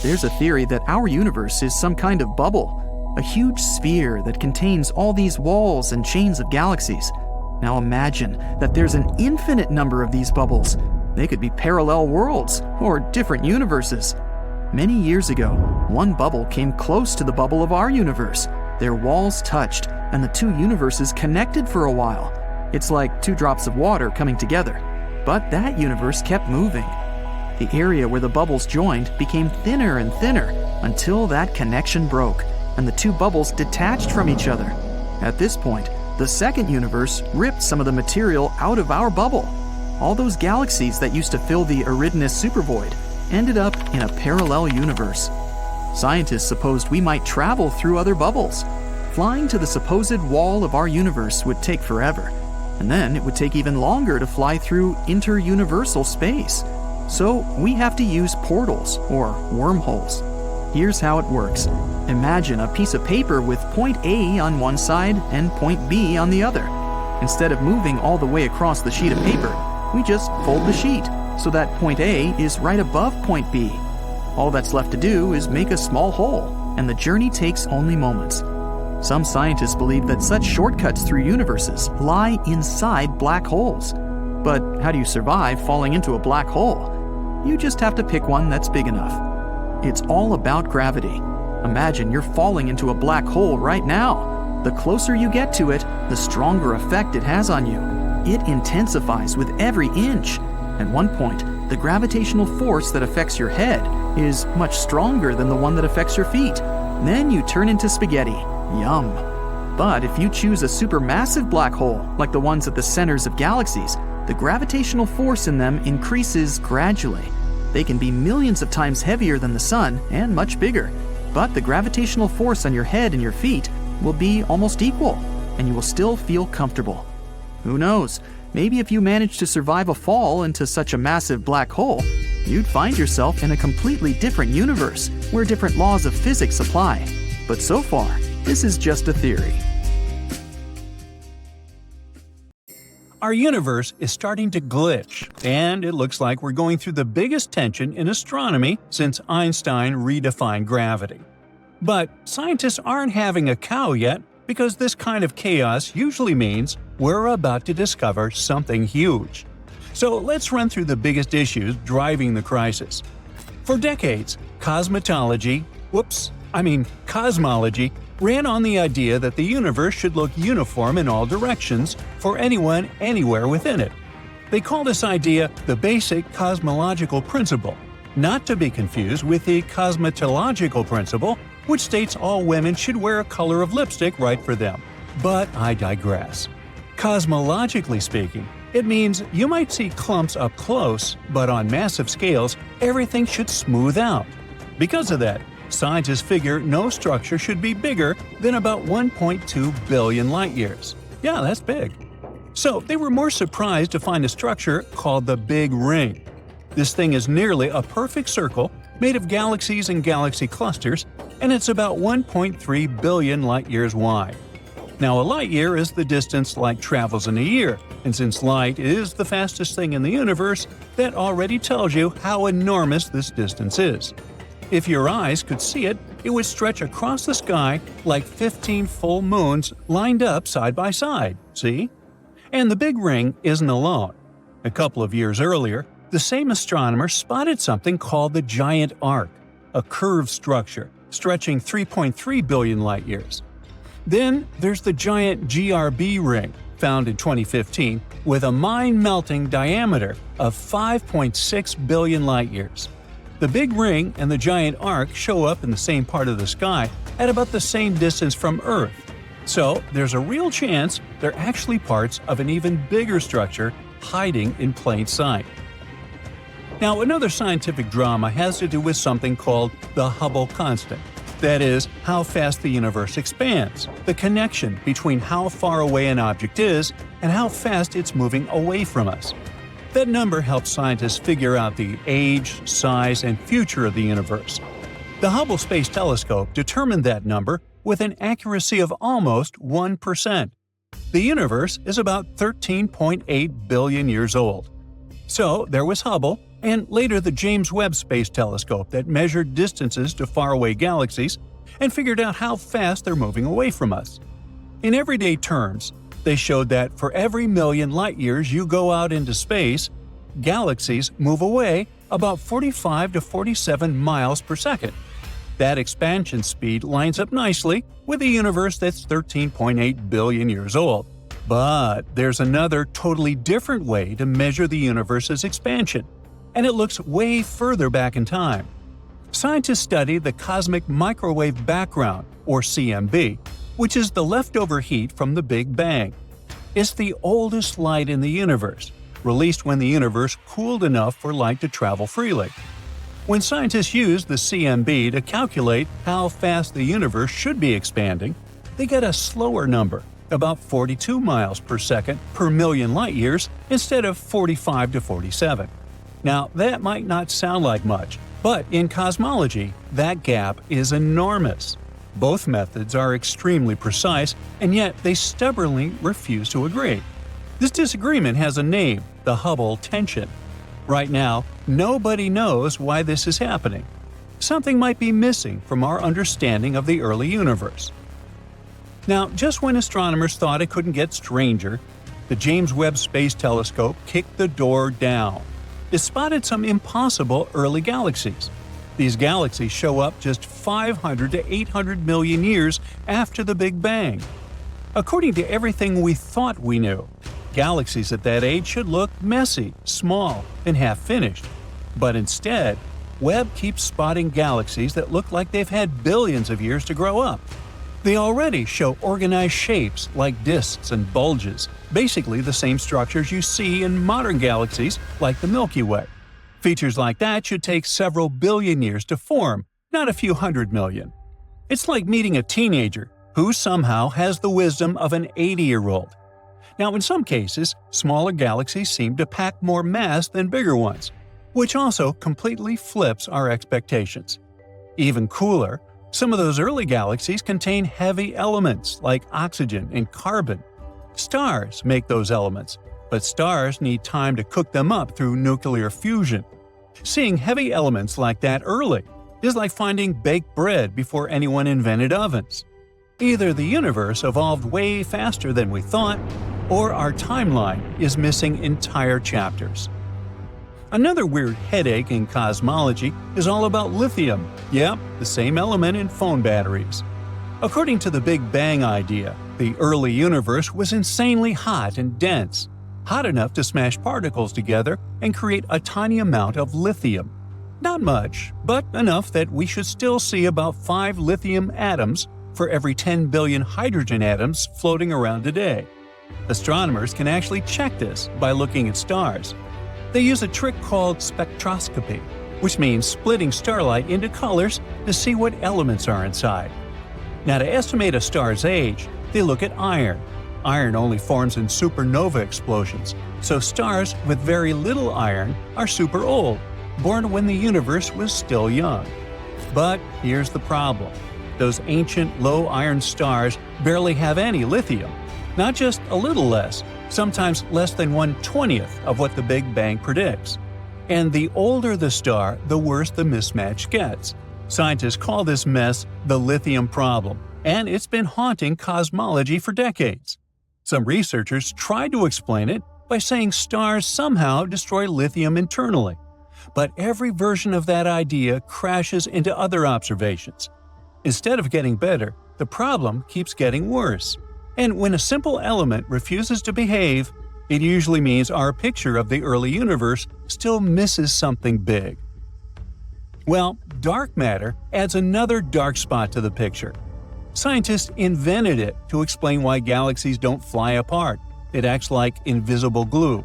There's a theory that our universe is some kind of bubble, a huge sphere that contains all these walls and chains of galaxies. Now imagine that there's an infinite number of these bubbles. They could be parallel worlds or different universes. Many years ago, one bubble came close to the bubble of our universe. Their walls touched, and the two universes connected for a while. It's like two drops of water coming together. But that universe kept moving. The area where the bubbles joined became thinner and thinner until that connection broke, and the two bubbles detached from each other. At this point, the second universe ripped some of the material out of our bubble. All those galaxies that used to fill the Eridanus supervoid ended up in a parallel universe. Scientists supposed we might travel through other bubbles. Flying to the supposed wall of our universe would take forever, and then it would take even longer to fly through interuniversal space. So we have to use portals, or wormholes. Here's how it works. Imagine a piece of paper with point A on one side and point B on the other. Instead of moving all the way across the sheet of paper, we just fold the sheet so that point A is right above point B. All that's left to do is make a small hole, and the journey takes only moments. Some scientists believe that such shortcuts through universes lie inside black holes. But how do you survive falling into a black hole? You just have to pick one that's big enough. It's all about gravity. Imagine you're falling into a black hole right now. The closer you get to it, the stronger effect it has on you. It intensifies with every inch. At one point, the gravitational force that affects your head is much stronger than the one that affects your feet. Then you turn into spaghetti. Yum. But if you choose a supermassive black hole, like the ones at the centers of galaxies, the gravitational force in them increases gradually. They can be millions of times heavier than the sun and much bigger, but the gravitational force on your head and your feet will be almost equal, and you will still feel comfortable. Who knows? Maybe if you managed to survive a fall into such a massive black hole, you'd find yourself in a completely different universe where different laws of physics apply. But so far, this is just a theory. Our universe is starting to glitch, and it looks like we're going through the biggest tension in astronomy since Einstein redefined gravity. But scientists aren't having a cow yet, because this kind of chaos usually means we're about to discover something huge. So let's run through the biggest issues driving the crisis. For decades, cosmology ran on the idea that the universe should look uniform in all directions for anyone anywhere within it. They call this idea the basic cosmological principle, not to be confused with the cosmetological principle, which states all women should wear a color of lipstick right for them. But I digress. Cosmologically speaking, it means you might see clumps up close, but on massive scales, everything should smooth out. Because of that, scientists figure no structure should be bigger than about 1.2 billion light-years. Yeah, that's big. So they were more surprised to find a structure called the Big Ring. This thing is nearly a perfect circle made of galaxies and galaxy clusters, and it's about 1.3 billion light-years wide. Now, a light-year is the distance light travels in a year, and since light is the fastest thing in the universe, that already tells you how enormous this distance is. If your eyes could see it, it would stretch across the sky like 15 full moons lined up side by side, see? And the Big Ring isn't alone. A couple of years earlier, the same astronomer spotted something called the Giant Arc, a curved structure stretching 3.3 billion light-years. Then there's the giant GRB ring, found in 2015, with a mind-melting diameter of 5.6 billion light-years. The Big Ring and the Giant Arc show up in the same part of the sky at about the same distance from Earth. So there's a real chance they're actually parts of an even bigger structure hiding in plain sight. Now, another scientific drama has to do with something called the Hubble constant. That is, how fast the universe expands, the connection between how far away an object is and how fast it's moving away from us. That number helps scientists figure out the age, size, and future of the universe. The Hubble Space Telescope determined that number with an accuracy of almost 1%. The universe is about 13.8 billion years old. So there was Hubble, and later the James Webb Space Telescope that measured distances to faraway galaxies and figured out how fast they're moving away from us. In everyday terms, they showed that for every million light-years you go out into space, galaxies move away about 45 to 47 miles per second. That expansion speed lines up nicely with a universe that's 13.8 billion years old. But there's another totally different way to measure the universe's expansion, and it looks way further back in time. Scientists study the cosmic microwave background, or CMB, which is the leftover heat from the Big Bang. It's the oldest light in the universe, released when the universe cooled enough for light to travel freely. When scientists use the CMB to calculate how fast the universe should be expanding, they get a slower number, about 42 miles per second per million light-years instead of 45 to 47. Now, that might not sound like much, but in cosmology, that gap is enormous. Both methods are extremely precise, and yet they stubbornly refuse to agree. This disagreement has a name, the Hubble tension. Right now, nobody knows why this is happening. Something might be missing from our understanding of the early universe. Now, just when astronomers thought it couldn't get stranger, the James Webb Space Telescope kicked the door down. It spotted some impossible early galaxies. These galaxies show up just 500 to 800 million years after the Big Bang. According to everything we thought we knew, galaxies at that age should look messy, small, and half-finished. But instead, Webb keeps spotting galaxies that look like they've had billions of years to grow up. They already show organized shapes like disks and bulges, basically the same structures you see in modern galaxies like the Milky Way. Features like that should take several billion years to form, not a few hundred million. It's like meeting a teenager who somehow has the wisdom of an 80-year-old. Now, in some cases, smaller galaxies seem to pack more mass than bigger ones, which also completely flips our expectations. Even cooler, some of those early galaxies contain heavy elements like oxygen and carbon. Stars make those elements, but stars need time to cook them up through nuclear fusion. Seeing heavy elements like that early is like finding baked bread before anyone invented ovens. Either the universe evolved way faster than we thought, or our timeline is missing entire chapters. Another weird headache in cosmology is all about lithium. Yep, the same element in phone batteries. According to the Big Bang idea, the early universe was insanely hot and dense, hot enough to smash particles together and create a tiny amount of lithium. Not much, but enough that we should still see about 5 lithium atoms for every 10 billion hydrogen atoms floating around today. Astronomers can actually check this by looking at stars. They use a trick called spectroscopy, which means splitting starlight into colors to see what elements are inside. Now, to estimate a star's age, they look at iron. Iron only forms in supernova explosions, so stars with very little iron are super old, born when the universe was still young. But here's the problem. Those ancient low-iron stars barely have any lithium. Not just a little less, sometimes less than 1/20th of what the Big Bang predicts. And the older the star, the worse the mismatch gets. Scientists call this mess the lithium problem, and it's been haunting cosmology for decades. Some researchers tried to explain it by saying stars somehow destroy lithium internally. But every version of that idea crashes into other observations. Instead of getting better, the problem keeps getting worse. And when a simple element refuses to behave, it usually means our picture of the early universe still misses something big. Well, dark matter adds another dark spot to the picture. Scientists invented it to explain why galaxies don't fly apart. It acts like invisible glue.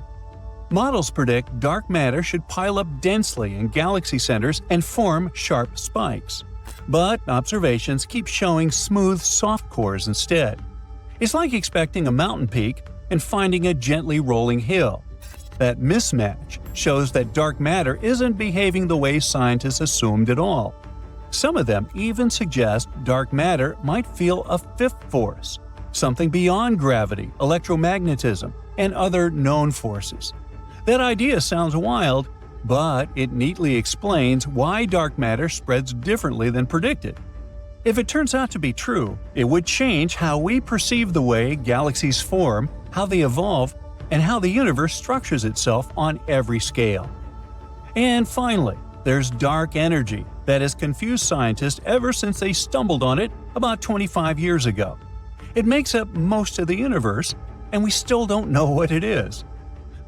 Models predict dark matter should pile up densely in galaxy centers and form sharp spikes. But observations keep showing smooth, soft cores instead. It's like expecting a mountain peak and finding a gently rolling hill. That mismatch shows that dark matter isn't behaving the way scientists assumed at all. Some of them even suggest dark matter might feel a fifth force, something beyond gravity, electromagnetism, and other known forces. That idea sounds wild, but it neatly explains why dark matter spreads differently than predicted. If it turns out to be true, it would change how we perceive the way galaxies form, how they evolve, and how the universe structures itself on every scale. And finally, there's dark energy that has confused scientists ever since they stumbled on it about 25 years ago. It makes up most of the universe, and we still don't know what it is.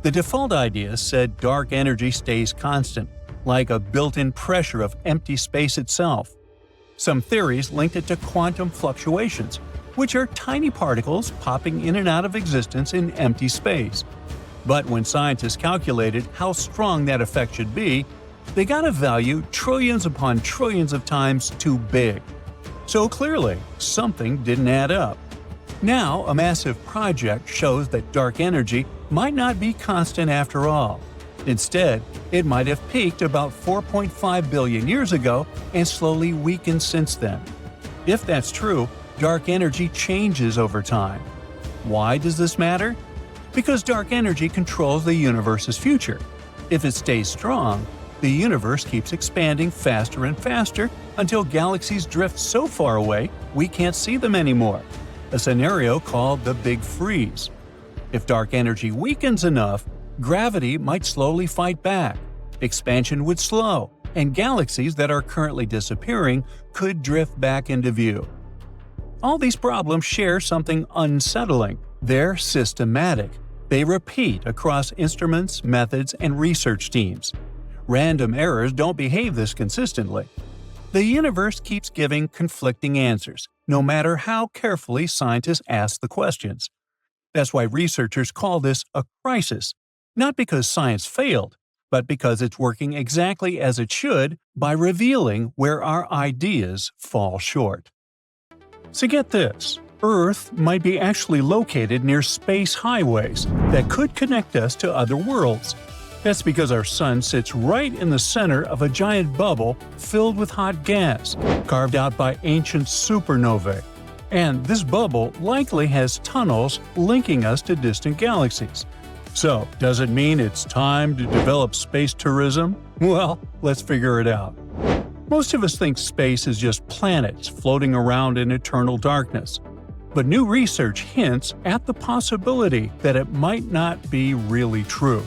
The default idea said dark energy stays constant, like a built-in pressure of empty space itself. Some theories linked it to quantum fluctuations, which are tiny particles popping in and out of existence in empty space. But when scientists calculated how strong that effect should be, they got a value trillions upon trillions of times too big. So clearly, something didn't add up. Now, a massive project shows that dark energy might not be constant after all. Instead, it might have peaked about 4.5 billion years ago and slowly weakened since then. If that's true, dark energy changes over time. Why does this matter? Because dark energy controls the universe's future. If it stays strong, the universe keeps expanding faster and faster until galaxies drift so far away we can't see them anymore, a scenario called the Big Freeze. If dark energy weakens enough, gravity might slowly fight back, expansion would slow, and galaxies that are currently disappearing could drift back into view. All these problems share something unsettling. They're systematic. They repeat across instruments, methods, and research teams. Random errors don't behave this consistently. The universe keeps giving conflicting answers, no matter how carefully scientists ask the questions. That's why researchers call this a crisis, not because science failed, but because it's working exactly as it should by revealing where our ideas fall short. So get this. Earth might be actually located near space highways that could connect us to other worlds. That's because our sun sits right in the center of a giant bubble filled with hot gas, carved out by ancient supernovae. And this bubble likely has tunnels linking us to distant galaxies. So, does it mean it's time to develop space tourism? Well, let's figure it out. Most of us think space is just planets floating around in eternal darkness. But new research hints at the possibility that it might not be really true.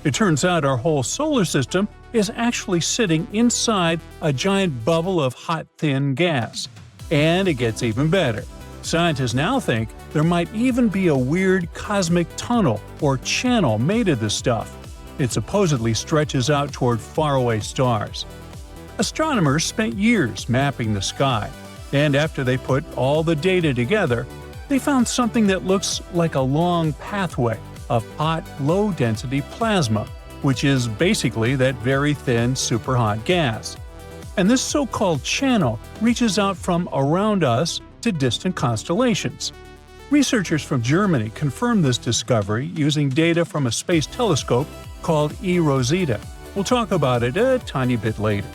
It turns out our whole solar system is actually sitting inside a giant bubble of hot, thin gas. And it gets even better. Scientists now think there might even be a weird cosmic tunnel or channel made of this stuff. It supposedly stretches out toward faraway stars. Astronomers spent years mapping the sky, and after they put all the data together, they found something that looks like a long pathway of hot, low-density plasma, which is basically that very thin, superhot gas. And this so-called channel reaches out from around us to distant constellations. Researchers from Germany confirmed this discovery using data from a space telescope called eRosetta. We'll talk about it a tiny bit later.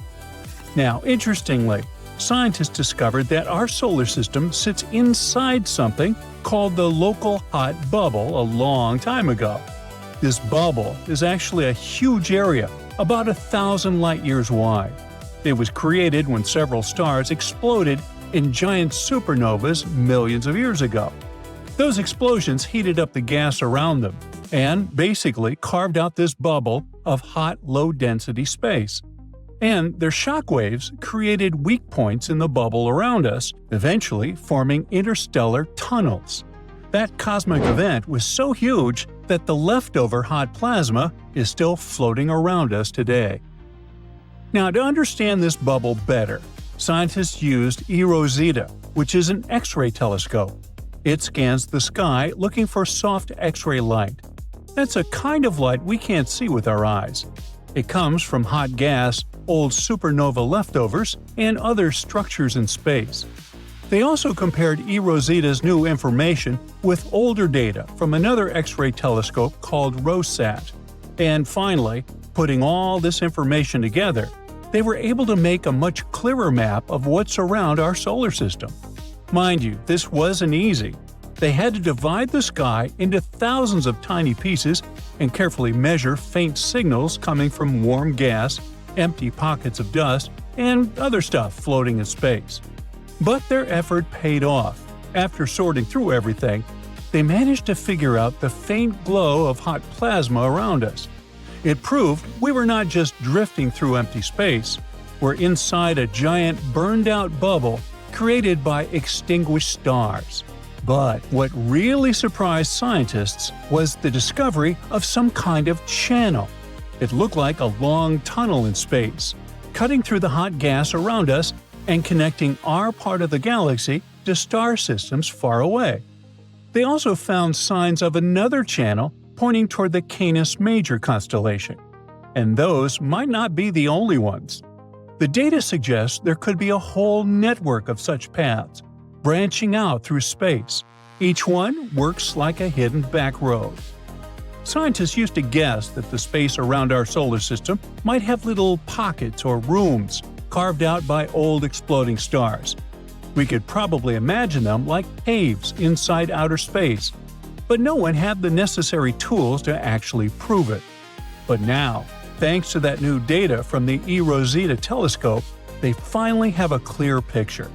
Now, interestingly, scientists discovered that our solar system sits inside something called the local hot bubble a long time ago. This bubble is actually a huge area, about 1,000 light-years wide. It was created when several stars exploded in giant supernovas millions of years ago. Those explosions heated up the gas around them and basically carved out this bubble of hot, low-density space. And their shock waves created weak points in the bubble around us, eventually forming interstellar tunnels. That cosmic event was so huge that the leftover hot plasma is still floating around us today. Now, to understand this bubble better, scientists used eRosetta, which is an X-ray telescope. It scans the sky looking for soft X-ray light. That's a kind of light we can't see with our eyes. It comes from hot gas, old supernova leftovers, and other structures in space. They also compared eRosetta's new information with older data from another X-ray telescope called ROSAT. And finally, putting all this information together, they were able to make a much clearer map of what's around our solar system. Mind you, this wasn't easy. They had to divide the sky into thousands of tiny pieces and carefully measure faint signals coming from warm gas, empty pockets of dust, and other stuff floating in space. But their effort paid off. After sorting through everything, they managed to figure out the faint glow of hot plasma around us. It proved we were not just drifting through empty space. We're inside a giant burned-out bubble created by extinguished stars. But what really surprised scientists was the discovery of some kind of channel. It looked like a long tunnel in space, cutting through the hot gas around us and connecting our part of the galaxy to star systems far away. They also found signs of another channel pointing toward the Canis Major constellation. And those might not be the only ones. The data suggests there could be a whole network of such paths, branching out through space. Each one works like a hidden back road. Scientists used to guess that the space around our solar system might have little pockets or rooms carved out by old exploding stars. We could probably imagine them like caves inside outer space, but no one had the necessary tools to actually prove it. But now, thanks to that new data from the eRosetta telescope, they finally have a clear picture.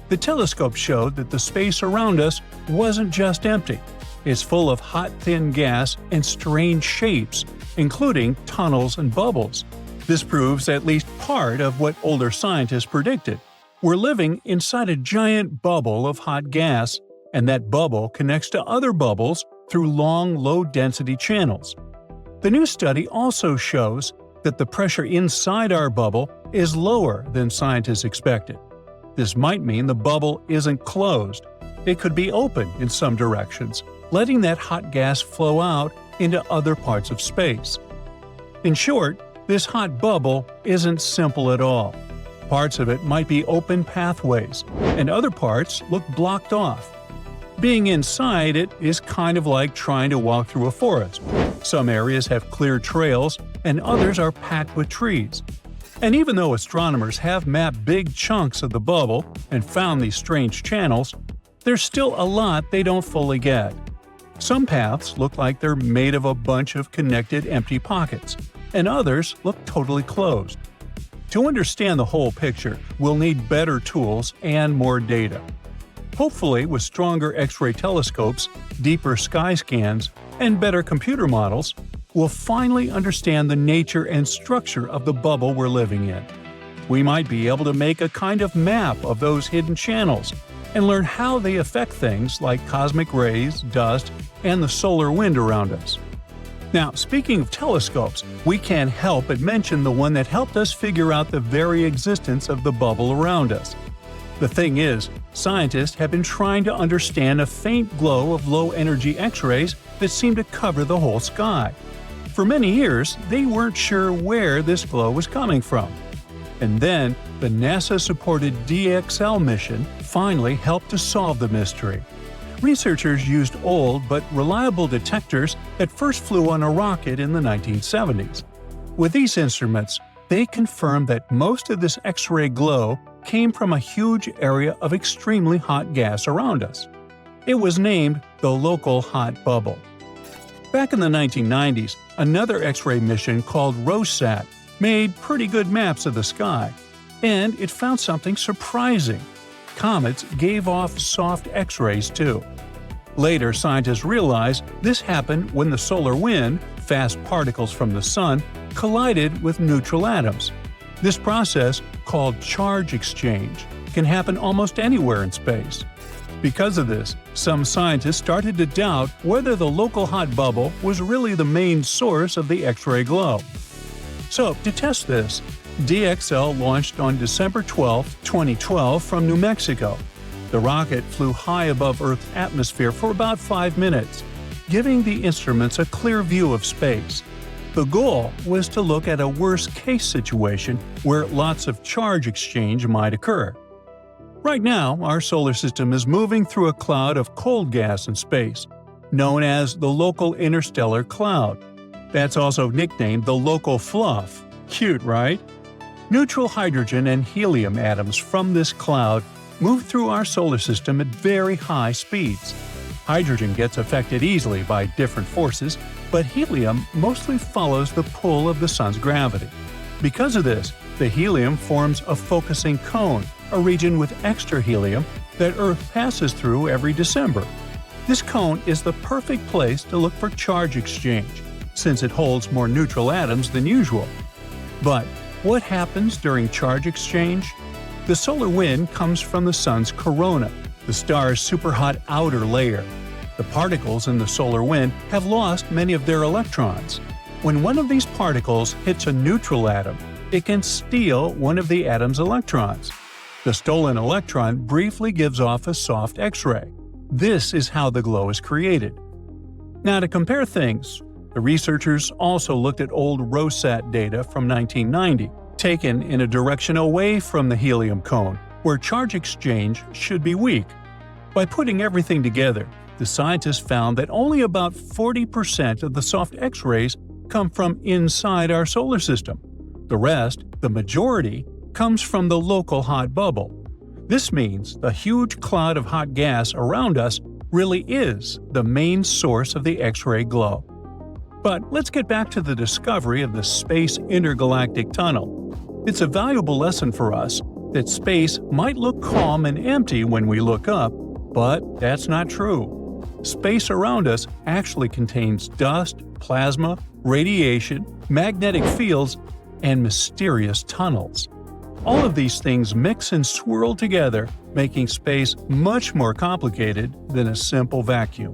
The telescope showed that the space around us wasn't just empty. It's full of hot, thin gas and strange shapes, including tunnels and bubbles. This proves at least part of what older scientists predicted. We're living inside a giant bubble of hot gas, and that bubble connects to other bubbles through long, low-density channels. The new study also shows that the pressure inside our bubble is lower than scientists expected. This might mean the bubble isn't closed. It could be open in some directions, letting that hot gas flow out into other parts of space. In short, this hot bubble isn't simple at all. Parts of it might be open pathways, and other parts look blocked off. Being inside it is kind of like trying to walk through a forest. Some areas have clear trails, and others are packed with trees. And even though astronomers have mapped big chunks of the bubble and found these strange channels, there's still a lot they don't fully get. Some paths look like they're made of a bunch of connected empty pockets, and others look totally closed. To understand the whole picture, we'll need better tools and more data. Hopefully, with stronger X-ray telescopes, deeper sky scans, and better computer models, we'll finally understand the nature and structure of the bubble we're living in. We might be able to make a kind of map of those hidden channels and learn how they affect things like cosmic rays, dust, and the solar wind around us. Now, speaking of telescopes, we can't help but mention the one that helped us figure out the very existence of the bubble around us. The thing is, scientists have been trying to understand a faint glow of low-energy X-rays that seem to cover the whole sky. For many years, they weren't sure where this glow was coming from. And then, the NASA-supported DXL mission finally helped to solve the mystery. Researchers used old but reliable detectors that first flew on a rocket in the 1970s. With these instruments, they confirmed that most of this X-ray glow came from a huge area of extremely hot gas around us. It was named the local hot bubble. Back in the 1990s, another X-ray mission called ROSAT made pretty good maps of the sky, and it found something surprising. Comets gave off soft X-rays too. Later, scientists realized this happened when the solar wind, fast particles from the sun, collided with neutral atoms. This process, called charge exchange, can happen almost anywhere in space. Because of this, some scientists started to doubt whether the local hot bubble was really the main source of the X-ray glow. So, to test this, DXL launched on December 12, 2012 from New Mexico. The rocket flew high above Earth's atmosphere for about 5 minutes, giving the instruments a clear view of space. The goal was to look at a worst-case situation where lots of charge exchange might occur. Right now, our solar system is moving through a cloud of cold gas in space, known as the local interstellar cloud. That's also nicknamed the local fluff. Cute, right? Neutral hydrogen and helium atoms from this cloud move through our solar system at very high speeds. Hydrogen gets affected easily by different forces, but helium mostly follows the pull of the sun's gravity. Because of this, the helium forms a focusing cone, a region with extra helium that Earth passes through every December. This cone is the perfect place to look for charge exchange, since it holds more neutral atoms than usual. But what happens during charge exchange? The solar wind comes from the sun's corona, the star's superhot outer layer. The particles in the solar wind have lost many of their electrons. When one of these particles hits a neutral atom, it can steal one of the atom's electrons. The stolen electron briefly gives off a soft X-ray. This is how the glow is created. Now, to compare things, the researchers also looked at old ROSAT data from 1990, taken in a direction away from the helium cone, where charge exchange should be weak. By putting everything together, the scientists found that only about 40% of the soft X-rays come from inside our solar system. The rest, the majority, comes from the local hot bubble. This means the huge cloud of hot gas around us really is the main source of the X-ray glow. But let's get back to the discovery of the space intergalactic tunnel. It's a valuable lesson for us that space might look calm and empty when we look up, but that's not true. Space around us actually contains dust, plasma, radiation, magnetic fields, and mysterious tunnels. All of these things mix and swirl together, making space much more complicated than a simple vacuum.